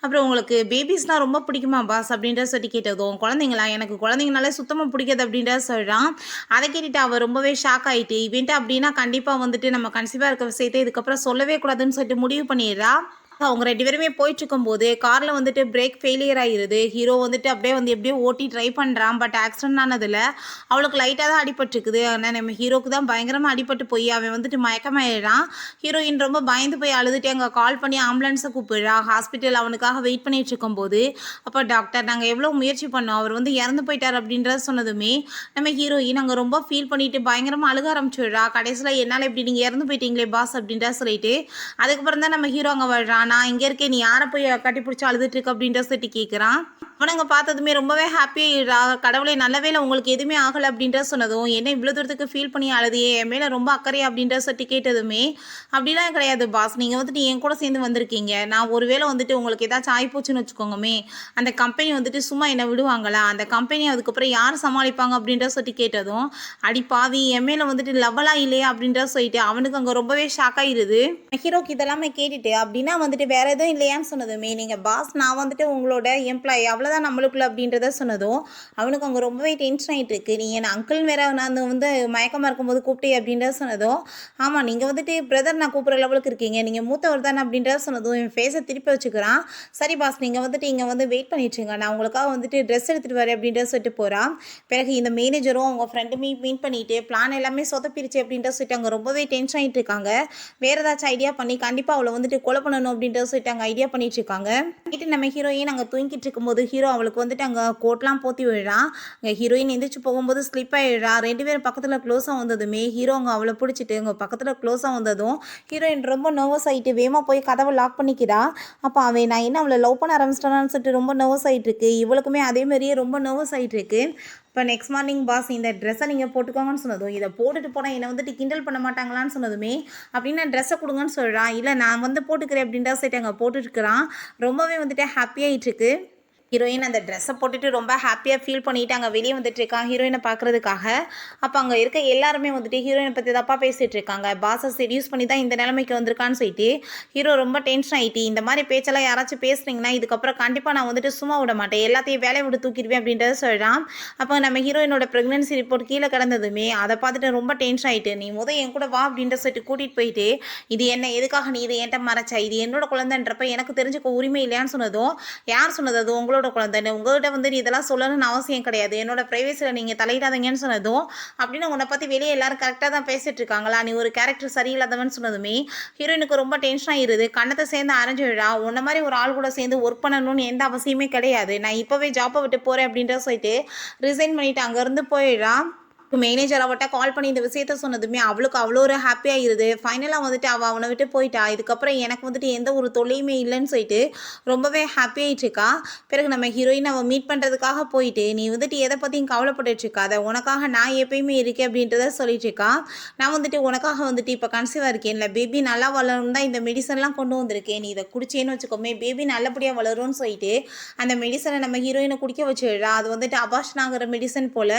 அப்புறம் உங்களுக்கு பேபிஸ்னால் ரொம்ப பிடிக்குமா பாஸ் அப்படின்ற சொல்லி கேட்டதும் குழந்தைங்களா எனக்கு குழந்தைங்கனாலே சுத்தமாக பிடிக்காது அப்படின்ற சொல்கிறான். அதை கேட்டுட்டு அவள் ரொம்பவே ஷாக் ஆகிட்டு இவன்ட்டு அப்படின்னா கண்டிப்பாக வந்துட்டு நம்ம கன்சீவாக இருக்க விஷயத்தை இதுக்கப்புறம் சொல்லவே கூடாதுன்னு சொல்லிட்டு முடிவு பண்ணிடுறா. அவங்க 2 பேருமே போயிட்டுருக்கும்போது, கார்ல வந்துட்டு பிரேக் ஃபெயிலியர் ஆயிருது. ஹீரோ வந்துட்டு அப்படியே வந்து எப்படியோ ஓட்டி ட்ரை பண்றான். பட் ஆக்சிடென்ட் ஆனதுல அவளுக்கு லைட்டா தான் அடிபட்டுருக்குது. ஆனா நம்ம ஹீரோக்கு தான் பயங்கரமா அடிபட்டு போய் அவன் வந்துட்டு மயக்கமாயிடுறான். ஹீரோயின் ரொம்ப பயந்து போய் அழுதுட்டு அங்க கால் பண்ணி ஆம்புலன்ஸ கூப்பிடுறா. ஹாஸ்பிட்டல் அவனுக்காக வெயிட் பண்ணிட்டு இருக்கும்போது, அப்ப டாக்டர் நாங்க எவ்வளோ முயற்சி பண்ணோம். அவர் வந்து இறந்து போயிட்டார் அப்படின்றத சொன்னதுமே, நம்ம ஹீரோயின் அங்க ரொம்ப ஃபீல் பண்ணிட்டு பயங்கரமா அழுக ஆரம்பிச்சுடுறா. கடைசியில என்னால இப்படி நீங்க இறந்து போயிட்டீங்களே பாஸ் அப்படின்றத சொல்லிட்டு, அதுக்கப்புறம் தான் நம்ம ஹீரோ அங்க வர்றான். நான் இங்க இருக்கேன். நீ யார போய் கட்டிப்பிடிச்சு அழுதுட்டு இருக்க அப்படின்ற சொல்லிட்டு கேட்குறான். அவனுங்க பார்த்ததுமே ரொம்பவே ஹாப்பியாயிடுறா. கடவுளே நல்ல வேளை உங்களுக்கு எதுவுமே ஆகல அப்படின்ற சொன்னதும், என்ன இவ்வளோ தூரத்துக்கு ஃபீல் பண்ணி அழுதியே என் மேல ரொம்ப அக்கறையா அப்படின்ற சொல்லிட்டு கேட்டதுமே, அப்படிலாம் கிடையாது பாஸ். நீங்க வந்துட்டு என் கூட சேர்ந்து வந்திருக்கீங்க. நான் ஒருவேளை வந்துட்டு உங்களுக்கு ஏதாச்சும் ஆயிப்போச்சுன்னு வச்சுக்கோங்கமே, அந்த கம்பெனி வந்துட்டு சும்மா என்ன விடுவாங்களா? அந்த கம்பெனி அதுக்கப்புறம் யார் சமாளிப்பாங்க அப்படின்ற சொல்லிட்டு கேட்டதும், அடி பாவி என் மேல வந்துட்டு லவ்வலா இல்லையா அப்படின்ற சொல்லிட்டு அவனுக்கு அங்க ரொம்பவே ஷாக் ஆயிருது. ஹீரோக்கு இதெல்லாமே கேட்டுட்டு அப்படின்னா வந்துட்டு வேற எதுவும் இல்லையான்னு சொன்னதுமே, நீங்க பாஸ் நான் வந்துட்டு உங்களோட எம்ப்ளாயி அவ்வளோதான் நம்மளுக்குள்ள அப்படின்றத சொன்னதும், அவனுக்கு அங்கே ரொம்பவே டென்ஷன் ஆகிட்டு இருக்கு. நீ என் அங்கிள் வேற நான் வந்து மயக்கமாக இருக்கும்போது கூப்பிட்டே அப்படின்றத சொன்னதும், ஆமாம் நீங்கள் வந்துட்டு பிரதர் நான் கூப்பிட்ற லெவலுக்கு இருக்கீங்க, நீங்கள் மூத்தவர் தானே அப்படின்றத சொன்னதும் என் ஃபேஸை திருப்பி வச்சுக்கிறான். சரி பாஸ் நீங்கள் வந்துட்டு இங்கே வந்து வெயிட் பண்ணிட்டுருங்க, நான் உங்களுக்காக வந்துட்டு ட்ரெஸ் எடுத்துகிட்டு வரேன் அப்படின்றத சொல்லிட்டு போகிறான். பிறகு இந்த மேனேஜரும் அவங்க ஃப்ரெண்டுமே மீட் பண்ணிட்டு பிளான் எல்லாமே சொதப்பிருச்சு அப்படின்ற சொல்லிட்டு அங்கே ரொம்பவே டென்ஷன் ஆகிட்டு இருக்காங்க. வேறு ஏதாச்சும் ஐடியா பண்ணி கண்டிப்பாக அவளை வந்துட்டு கொலை பண்ணணும் அப்படின்றத சொல்லிட்டு அங்கே ஐடியா பண்ணிட்டு இருக்காங்க. நைட்டு நம்ம ஹீரோயின் அங்கே தூங்கிட்டு இருக்கும்போது ஹீரோ அவளுக்கு வந்துட்டு அங்கே கோட்லாம் போத்தி விடுறான். அங்கே ஹீரோயின் எந்திரிச்சு போகும்போது ஸ்லிப் ஆகிடுறா. 2 பேரும் பக்கத்தில் க்ளோஸாக வந்ததுமே ஹீரோ அங்கே அவளை பிடிச்சிட்டு அங்கே பக்கத்தில் க்ளோஸாக வந்ததும் ஹீரோயின் ரொம்ப நர்வஸ் ஆகிட்டு வேகமாக போய் கதவை லாக் பண்ணிக்கிறா. அப்போ அவன் நான் என்ன அவளை லவ் பண்ண ஆரம்பிச்சிட்டான்னு சொல்லிட்டு ரொம்ப நர்வஸ் ஆகிட்டு இருக்கு. இவளுக்குமே அதே மாதிரியே ரொம்ப நர்வஸ் ஆகிட்டு இருக்கு. இப்போ நெக்ஸ்ட் மார்னிங் பாஸ் இந்த ட்ரெஸ்ஸை நீங்கள் போட்டுக்கோங்கன்னு சொன்னதும், இதை போட்டுட்டு போனால் என்னை வந்துட்டு கிண்டல் பண்ண மாட்டாங்களான்னு சொன்னதுமே, அப்படின்னு நான் ட்ரெஸ்ஸை கொடுங்கன்னு சொல்கிறான். இல்லை நான் வந்து போட்டுக்கிறேன் அப்படின்றா சைட்டு அங்கே போட்டுருக்கிறான். ரொம்பவே வந்துட்டு ஹாப்பியாகிட்டு இருக்கு. ஹீரோயின் அந்த ட்ரெஸ்ஸை போட்டுட்டு ரொம்ப ஹாப்பியாக ஃபீல் பண்ணிட்டு அங்கே வெளியே வந்துட்டு இருக்கான் ஹீரோயினை பார்க்குறதுக்காக. அப்போ அங்கே இருக்க எல்லாருமே வந்துட்டு ஹீரோயினை பற்றி தப்பாக பேசிகிட்டு இருக்காங்க. பாஸை செடியூஸ் பண்ணி தான் இந்த நிலைமைக்கு வந்திருக்கான்னு சொல்லிட்டு ஹீரோ ரொம்ப டென்ஷன் ஆகிட்டு, இந்த மாதிரி பேச்செல்லாம் யாராச்சும் பேசுனீங்கன்னா இதுக்கப்புறம் கண்டிப்பாக நான் வந்துட்டு சும்மா விட மாட்டேன், எல்லாத்தையும் வேலையை விட்டு தூக்கிடுவேன் அப்படின்றத சொல்கிறான். அப்போ நம்ம ஹீரோயினோட ப்ரெக்னன்சி ரிப்போர்ட் கீழே கிடந்ததுமே அதை பார்த்துட்டு ரொம்ப டென்ஷன் ஆகிட்டு, நீ என் கூட வா அப்படின்ற சொல்லிட்டு கூட்டிகிட்டு போயிட்டு, இது என்ன எதுக்காக நீ இதை என்கிட்ட மறைச்சா, இது என்னோட குழந்தைன்றப்ப எனக்கு தெரிஞ்சுக்க உரிமை இல்லையான்னு சொன்னதும், யார் சொன்னது அது உங்களோட குழந்தைன்னு, உங்கள்கிட்ட வந்து இதெல்லாம் சொல்லணும்னு அவசியம் கிடையாது, என்னோட ப்ரைவேசியில் நீங்கள் தலையிடாதீங்கன்னு சொன்னதும், அப்படின்னு உன்னை பற்றி வெளியே எல்லாரும் கரெக்டாக தான் பேசிட்டு இருக்காங்களா, நீ ஒரு கேரக்டர் சரியில்லாதவன்னு சொன்னதுமே ஹீரோயினுக்கு ரொம்ப டென்ஷன் ஆகிருது. கண்ணத்தை சேர்ந்து அரைஞ்சு விழா, உன்ன மாதிரி ஒரு ஆள் கூட சேர்ந்து ஒர்க் பண்ணணும்னு எந்த அவசியமே கிடையாது, நான் இப்போவே ஜாப்பை விட்டு போகிறேன் அப்படின்ற சொல்லிட்டு ரிசைன் பண்ணிவிட்டு அங்கேருந்து போயிடுறான். மேனேஜர் அவட்ட கால் பண்ணி இந்த விஷயத்த சொன்னதுமே அவளுக்கு அவ்வளோ ஒரு ஹாப்பியாகிருது. ஃபைனலாக வந்துட்டு அவள் அவனை விட்டு போயிட்டா. இதுக்கப்புறம் எனக்கு வந்துட்டு எந்த ஒரு தொல்லையுமே இல்லைன்னு சொல்லிட்டு ரொம்பவே ஹாப்பியாகிட்டுருக்கா. பிறகு நம்ம ஹீரோயின் அவள் மீட் பண்ணுறதுக்காக போயிட்டு, நீ வந்துட்டு எதை பற்றியும் கவலைப்பட்டுருக்காத, உனக்காக நான் எப்பயுமே இருக்கேன் அப்படின்றத சொல்லிட்டு இருக்கா. நான் வந்துட்டு உனக்காக வந்துட்டு இப்போ கன்சீவாக இருக்கேன்ல, பேபி நல்லா வளரும் தான் இந்த மெடிசன்லாம் கொண்டு வந்திருக்கேன், நீ இதை குடிச்சேன்னு வச்சுக்கோமே பேபி நல்லபடியாக வளரும்னு சொல்லிட்டு அந்த மெடிசனை நம்ம ஹீரோயினை குடிக்க வச்சுடுறா. அது வந்துட்டு அபார்ஷன் ஆகிற மெடிசன் போல்.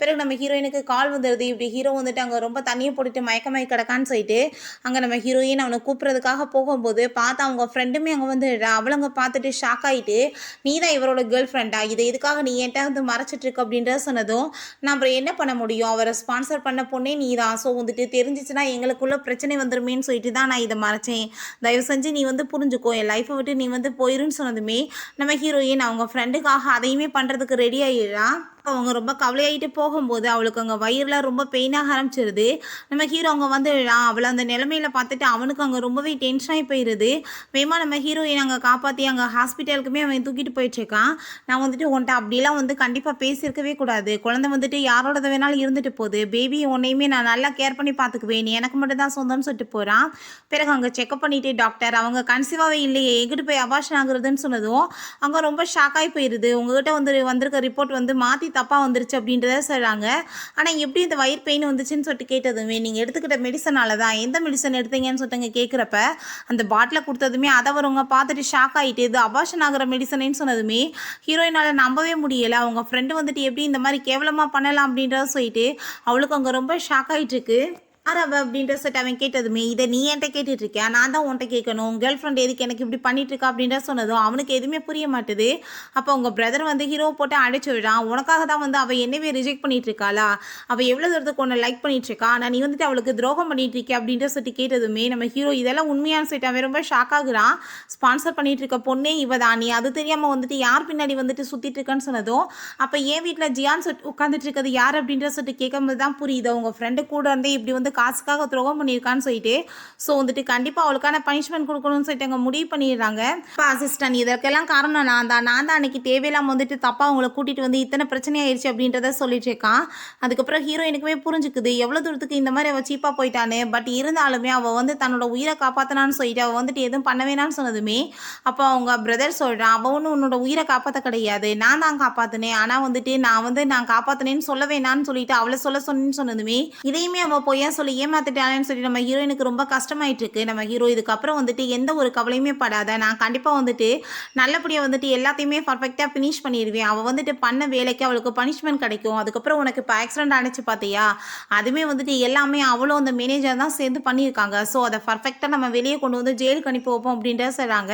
பிறகு நம்ம ஹீரோயினுக்கு கால் வந்துடுது. இப்படி ஹீரோ வந்துட்டு அங்கே ரொம்ப தண்ணியை போட்டுட்டு மயக்கமாய் கிடக்கான்னு சொல்லிட்டு அங்கே நம்ம ஹீரோயின் அவனை கூப்பிட்றதுக்காக போகும்போது பார்த்தா அவங்க ஃப்ரெண்டுமே அங்கே வந்து அவளங்க பார்த்துட்டு ஷாக் ஆகிட்டு, நீ தான் இவரோட கேர்ள் ஃப்ரெண்டா, இதை எதுக்காக நீ என்கிட்ட வந்து மறைச்சிட்ருக்க அப்படின்றத சொன்னதும், நான் அப்புறம் என்ன பண்ண முடியும், அவரை ஸ்பான்சர் பண்ண பொண்ணே நீ தான், ஸோ வந்துட்டு தெரிஞ்சிச்சுன்னா எங்களுக்குள்ள பிரச்சனை வந்துருமேன்னு சொல்லிட்டு தான் நான் இதை மறைச்சேன், தயவு செஞ்சு நீ வந்து புரிஞ்சுக்கோ, என் லைஃப்பை விட்டு நீ வந்து போயிருன்னு சொன்னதுமே நம்ம ஹீரோயின் அவங்க ஃப்ரெண்டுக்காக அதையுமே பண்ணுறதுக்கு ரெடி ஆகிடுறா. அவங்க ரொம்ப கவலையாயிட்டு போகும்போது அவளுக்கு அங்கே வயிறுலாம் ரொம்ப பெயினாக ஆரம்பிச்சிருது. நம்ம ஹீரோ அங்கே வந்து அவளை அந்த நிலமையில பார்த்துட்டு அவனுக்கு அங்கே ரொம்பவே டென்ஷனாகி போயிடுது. வேகமாக நம்ம ஹீரோயின் அங்கே காப்பாற்றி அங்கே ஹாஸ்பிட்டலுக்குமே அவன் தூக்கிட்டு போயிட்டுருக்கான். நான் வந்துட்டு உன்ட்ட அப்படிலாம் வந்து கண்டிப்பாக பேசியிருக்கவே கூடாது, குழந்தை வந்துட்டு யாரோட வேணாலும் இருந்துட்டு போகுது, பேபி உன்னையுமே நான் நல்லா கேர் பண்ணி பார்த்துக்குவேன், நீ எனக்கு மட்டும் தான் சொந்தம்னு சொல்லிட்டு போகிறான். பிறகு அங்கே செக்அப் பண்ணிவிட்டு டாக்டர் அவங்க கன்சீவாகவே இல்லையே எங்கிட்டு போய் அபார்ஷன் ஆகுறதுன்னு சொன்னதும் அங்கே ரொம்ப ஷாக்காகி போயிடுது. உங்ககிட்ட வந்திருக்க ரிப்போர்ட் வந்து மாற்றி தப்பாக வந்துருச்சு அப்படின்றத சொல்கிறாங்க. ஆனால் எப்படி இந்த வயிறு பெயின் வந்துச்சுன்னு சொல்லிட்டு கேட்டதுமே, நீங்கள் எடுத்துக்கிட்ட மெடிசனால தான், எந்த மெடிசன் எடுத்தீங்கன்னு சொல்லிட்டு கேட்குறப்ப அந்த பாட்டிலை கொடுத்ததுமே அதை வரவங்க பார்த்துட்டு ஷாக் ஆகிட்டு இது அபார்ஷன் ஆகிற மெடிசனேன்னு சொன்னதுமே ஹீரோயினால் நம்பவே முடியலை. அவங்க ஃப்ரெண்டு வந்துட்டு எப்படி இந்த மாதிரி கேவலமாக பண்ணலாம் அப்படின்றத சொல்லிட்டு அவளுக்கு அங்கே ரொம்ப ஷாக் ஆகிட்டு இருக்கு. யார் அவ அப்படின்ற சொல்லிட்டு அவன் கேட்டதுமே, இதை நீ என்கிட்ட கேட்டுட்டு இருக்கியா? நான் தான் உன்கிட்ட கேட்கணும். கேர்ள் ஃப்ரெண்ட் எதுக்கு எனக்கு இப்படி பண்ணிட்டு இருக்கா அப்படின்ற சொன்னதும் அவனுக்கு எதுவுமே புரிய மாட்டுது. அப்போ உங்க பிரதர் வந்து ஹீரோவை போட்டு அடிச்சு விடுறான். உனக்காக தான் வந்து அவள் என்னவே ரிஜெக்ட் பண்ணிட்டு இருக்காளா? அவள் எவ்வளோ தூரத்துக்கு உன்னை லைக் பண்ணிட்டு இருக்கா? ஆனால் நீ வந்துட்டு அவளுக்கு துரோகம் பண்ணிட்டு இருக்க அப்படின்ற சொல்லிட்டு கேட்டதுமே நம்ம ஹீரோ இதெல்லாம் உண்மையானு சொல்லிட்டு அவன் ரொம்ப ஷாக் ஆகுறான். ஸ்பான்சர் பண்ணிட்டு இருக்க பொண்ணே இவ தான். நீ அது தெரியாமல் வந்துட்டு யார் பின்னாடி வந்துட்டு சுற்றிட்டு இருக்கான்னு சொன்னதும் அப்போ என் வீட்டில் ஜியான் உட்காந்துட்டு இருக்கிறது யார் அப்படின்ற சொல்லிட்டு கேட்கும்போது தான் புரியுது உங்கள் ஃப்ரெண்டு கூட இருந்தே இப்படி வந்து காசுக்காக துரோகம் பண்ணியிருக்கான்னு சொல்லிட்டு. ஸோ வந்துட்டு கண்டிப்பாக அவளுக்கான பனிஷ்மெண்ட் கொடுக்கணும்னு சொல்லிட்டு அங்கே முடிவு பண்ணிடுறாங்க. இப்போ அசிஸ்டன்ட் இதற்கெல்லாம் காரணம் நான் தான் அன்னைக்கு தேவையில்லாமல் வந்துட்டு தப்பாக அவங்கள கூட்டிகிட்டு வந்து இத்தனை பிரச்சனை ஆயிடுச்சு அப்படின்றத சொல்லிட்டு இருக்கான். அதுக்கப்புறம் ஹீரோயினுக்குமே புரிஞ்சுக்குது எவ்வளோ தூரத்துக்கு இந்த மாதிரி அவள் சீப்பாக போயிட்டானே. பட் இருந்தாலுமே அவள் வந்து தன்னோட உயிரை காப்பாற்றினான்னு சொல்லிட்டு அவள் வந்துட்டு எதுவும் பண்ண வேணான்னு சொன்னதுமே அப்போ அவங்க பிரதர் சொல்கிறான், அவள் ஒன்றும் உன்னோட உயிரை காப்பாற்ற கிடையாது, நான் தான் காப்பாற்றினேன். ஆனால் வந்துட்டு நான் காப்பாற்றினேன்னு சொல்ல வேணான்னு சொல்லிட்டு அவளை சொன்னேன்னு சொன்னதுமே இதையுமே அவள் பொய்யா சொல்லி ஏமாத்திட்டாளேன்னு சொல்லி நம்ம ஹீரோயினுக்கு ரொம்ப கஷ்டமாயிட்டு இருக்கு. நம்ம ஹீரோ இதுக்கப்புறம் வந்துட்டு எந்த ஒரு கவலையுமே படாத, நான் கண்டிப்பாக வந்துட்டு நல்லபடியாக வந்துட்டு எல்லாத்தையுமே பர்ஃபெக்டாக ஃபினிஷ் பண்ணிடுவேன். அவள் வந்துட்டு பண்ண வேலைக்கு அவளுக்கு பனிஷ்மெண்ட் கிடைக்கும். அதுக்கப்புறம் உனக்கு இப்போ ஆக்சிடென்ட் ஆனிச்சு பார்த்தியா, அதுவுமே வந்துட்டு எல்லாமே அவளும் அந்த மேனேஜர் தான் சேர்ந்து பண்ணியிருக்காங்க. ஸோ அதை பர்ஃபெக்டாக நம்ம வெளியே கொண்டு வந்து ஜெயிலுக்கு அனுப்பி வைப்போம் அப்படின்றத சொல்கிறாங்க.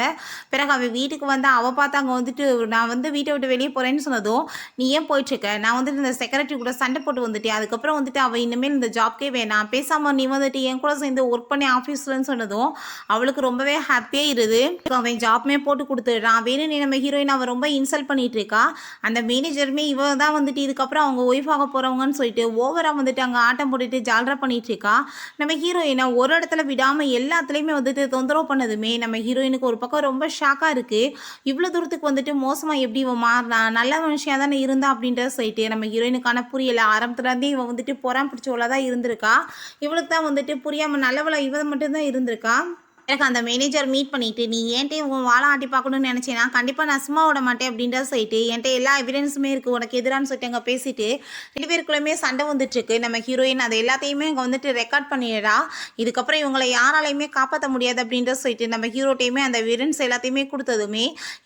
பிறகு அவள் வீட்டுக்கு வந்து அவள் பார்த்தாங்க வந்துட்டு நான் வந்து வீட்டை விட்டு வெளியே போகிறேன்னு சொன்னதும் நீ ஏன் போயிட்டுருக்க, நான் வந்துட்டு இந்த செக்ரட்டரி கூட சண்டை போட்டு வந்துட்டேன். அதுக்கப்புறம் வந்துட்டு அவள் இனிமேல் இந்த ஜாப்க்கே வேணாம், பேசாமல் நீ வந்துட்டு என் கூட சேர்ந்து ஒர்க் பண்ணி ஆஃபீஸ்லன்னு சொன்னதும் அவளுக்கு ரொம்பவே ஹாப்பியாக இருது. அவன் ஜாப்மே போட்டு கொடுத்துடுறான். வேணும் நீ நம்ம ஹீரோயின் அவள் ரொம்ப இன்சல்ட் பண்ணிட்டு இருக்கா. அந்த மேனேஜருமே இவ தான் வந்துட்டு இதுக்கப்புறம் அவங்க ஒய்ஃப் ஆக போகிறவங்கன்னு சொல்லிட்டு ஓவராக வந்துட்டு அங்கே ஆட்டம் போட்டுட்டு ஜால்ரா பண்ணிட்டு இருக்கா. நம்ம ஹீரோயினை ஒரு இடத்துல விடாமல் எல்லாத்துலேயுமே வந்துட்டு தொந்தரவு பண்ணதுமே நம்ம ஹீரோயினுக்கு ஒரு பக்கம் ரொம்ப ஷாக்காக இருக்குது. இவ்வளோ தூரத்துக்கு வந்துட்டு மோசமாக எப்படி இவன் மாறினா, நல்ல மனுஷியாக தானே இருந்தா அப்படின்றத சொல்லிட்டு நம்ம ஹீரோயினுக்கான புரியலை. ஆரம்பத்துலேருந்தே இவன் வந்துட்டு பொறாம பிடிச்சவளாக தான் இருந்திருக்கா. இவளுக்கு தான் வந்துட்டு புரியாமல் நல்லவளா இவன் மட்டும்தான் இருந்திருக்கா. எனக்கு அந்த மேனேஜர் மீட் பண்ணிவிட்டு நீ ஏன்ட்டே உன் வாழை ஆட்டி பார்க்கணும்னு நினச்சேன்னா கண்டிப்பாக நான் சும்மா விட மாட்டேன் அப்படின்றத சொல்லிட்டு என்கிட்ட எல்லா எவிடன்ஸுமே இருக்குது உனக்கு எதிரான்னு சொல்லிட்டு அங்கே பேசிட்டு 2 பேருக்குள்ளேயுமே சண்டை வந்துட்டுருக்கு. நம்ம ஹீரோயின் அதை எல்லாத்தையுமே அங்கே வந்துட்டு ரெக்கார்ட் பண்ணிடுறா. இதுக்கப்புறம் இவங்களை யாராலையுமே காப்பாற்ற முடியாது அப்படின்றத சொல்லிட்டு நம்ம ஹீரோட்டையுமே அந்த எவிடன்ஸ் எல்லாத்தையுமே கொடுத்ததுமே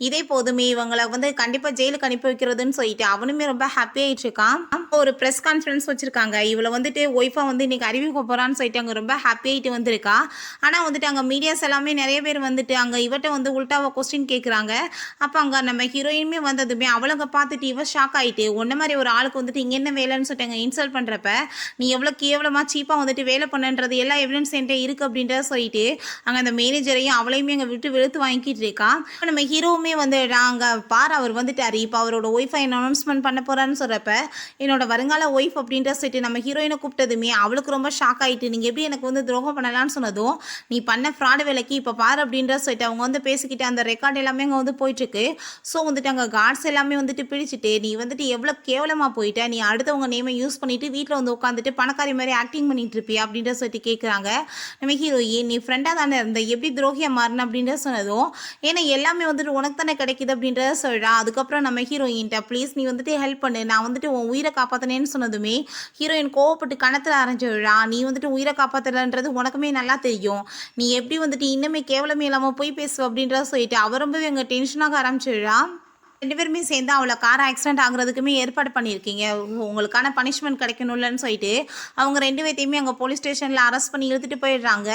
இதே போதுமே இவங்களை வந்து கண்டிப்பாக ஜெயிலுக்கு அனுப்பி வைக்கிறதுன்னு சொல்லிட்டு அவனுமே ரொம்ப ஹாப்பியாகிட்டு இருக்கான். ஒரு ப்ரெஸ் கான்ஃபரன்ஸ் வச்சுருக்காங்க. இவளை வந்துட்டு ஒய்ஃபாக வந்து இன்றைக்கி அறிவிக்க போகிறான்னு சொல்லிட்டு அங்கே ரொம்ப ஹாப்பியாகிட்டு வந்திருக்கா. ஆனால் வந்துட்டு அங்கே மீடியா எல்லாமே நிறைய பேர் வந்துட்டு அங்கே இவட்ட வந்து உள்டாவா கொஸ்டின் கேட்குறாங்க. அப்போ அங்கே நம்ம ஹீரோயினுமே வந்ததுமே அவளுங்க பார்த்துட்டு இவ ஷாக் ஆகிட்டு ஒன்ன மாதிரி ஒரு ஆளுக்கு வந்துட்டு இங்கே என்ன வேலைன்னு சொல்லிட்டு அங்கே இன்சல்ட் பண்ணுறப்ப நீ எவ்வளோ கேவலமாக சீப்பாக வந்துட்டு வேலை பண்ணுன்றது எல்லா எவிடன்ஸ் என்கிட்ட இருக்குது அப்படின்றத சொல்லிட்டு அங்கே அந்த மேனேஜரையும் அவளையுமே அங்கே விட்டு வெளுத்து வாங்கிட்டு இருக்கா. நம்ம ஹீரோவுமே வந்து அங்கே பார் அவர் வந்துட்டார், இப்போ அவரோட ஒய்ஃபை அனௌன்ஸ்மெண்ட் பண்ண போகிறான்னு சொல்கிறப்ப என்னோட வருங்கால ஒய்ஃப் அப்படின்ற சொல்லிட்டு நம்ம ஹீரோயினை கூப்பிட்டதுமே அவளுக்கு ரொம்ப ஷாக் ஆகிட்டு நீங்கள் எப்படி எனக்கு வந்து துரோகம் பண்ணலான்னு சொன்னதும் நீ பண்ண ஃப்ராடு வேலைக்கு இப்போ பார் அப்படின்ற சொல்லிட்டு அவங்க வந்து பேசிக்கிட்டு அந்த ரெக்கார்ட் எல்லாமே அங்கே வந்து போயிட்டுருக்கு. ஸோ வந்துட்டு அங்கே கார்ட்ஸ் எல்லாமே வந்துட்டு பிடிச்சிட்டு நீ வந்துட்டு எவ்வளோ கேவலமாக போயிட்ட, நீ அடுத்தவங்க நேமை யூஸ் பண்ணிவிட்டு வீட்டில் வந்து உட்காந்துட்டு பணக்காரி மாதிரி ஆக்டிங் பண்ணிட்டு இருப்பியா அப்படின்ற சொல்லிட்டு கேட்குறாங்க. நம்ம ஹீரோயின் நீ ஃப்ரெண்டாக தானே இருந்த, எப்படி துரோகியாக மாறின அப்படின்ற சொன்னதும் ஏன்னா எல்லாமே வந்துட்டு உனக்கு தானே கிடைக்குது அப்படின்றத சொல்கிறா. அதுக்கப்புறம் நம்ம ஹீரோயின்ட்ட ப்ளீஸ் நீ வந்துட்டு ஹெல்ப் பண்ணு, நான் வந்துட்டு உன் உயிரை காப்பாற்றினேன்னு சொன்னதுமே ஹீரோயின் கோவப்பட்டு கணத்தில் அரைஞ்சு விழா. நீ வந்துட்டு உயிரை காப்பாற்றலன்றது உனக்குமே நல்லா தெரியும், நீ எப்படி வந்துட்டு இன்னுமே கேவலமே இல்லாமல் போய் பேசுவ அப்படின்றத சொல்லிட்டு அவ ரொம்பவே அங்கே டென்ஷனாக ஆரம்பிச்சிடுறா. 2 பேருமே சேர்ந்து அவளை கார் ஆக்சிடென்ட் ஆகுறதுக்குமே ஏற்பாடு பண்ணியிருக்கீங்க, உங்களுக்கான பனிஷ்மெண்ட் கிடைக்கணும்லன்னு சொல்லிட்டு அவங்க 2 பேர்த்தையுமே அங்கே போலீஸ் ஸ்டேஷனில் அரெஸ்ட் பண்ணி இழுத்துட்டு போயிடுறாங்க.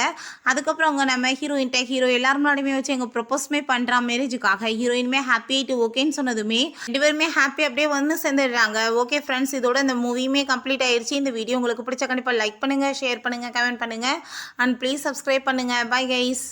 அதுக்கப்புறம் அவங்க நம்ம ஹீரோ எல்லாரும் முன்னாடியுமே வச்சு எங்கள் ப்ரொப்போஸ்மே பண்ணுறான் மேரேஜுக்காக. ஹீரோயினுமே ஹாப்பியாகிட்டு ஓகேன்னு சொன்னதுமே 2 பேருமே ஹாப்பி அப்படியே வந்து சேர்ந்துடுறாங்க. ஓகே ஃப்ரெண்ட்ஸ், இதோட இந்த மூவியுமே கம்ப்ளீட் ஆயிடுச்சு. இந்த வீடியோ உங்களுக்கு பிடிச்ச கண்டிப்பாக லைக் பண்ணுங்கள், ஷேர் பண்ணுங்கள், கமெண்ட் பண்ணுங்கள் அண்ட் ப்ளீஸ் சப்ஸ்கிரைப் பண்ணுங்கள். Bye guys.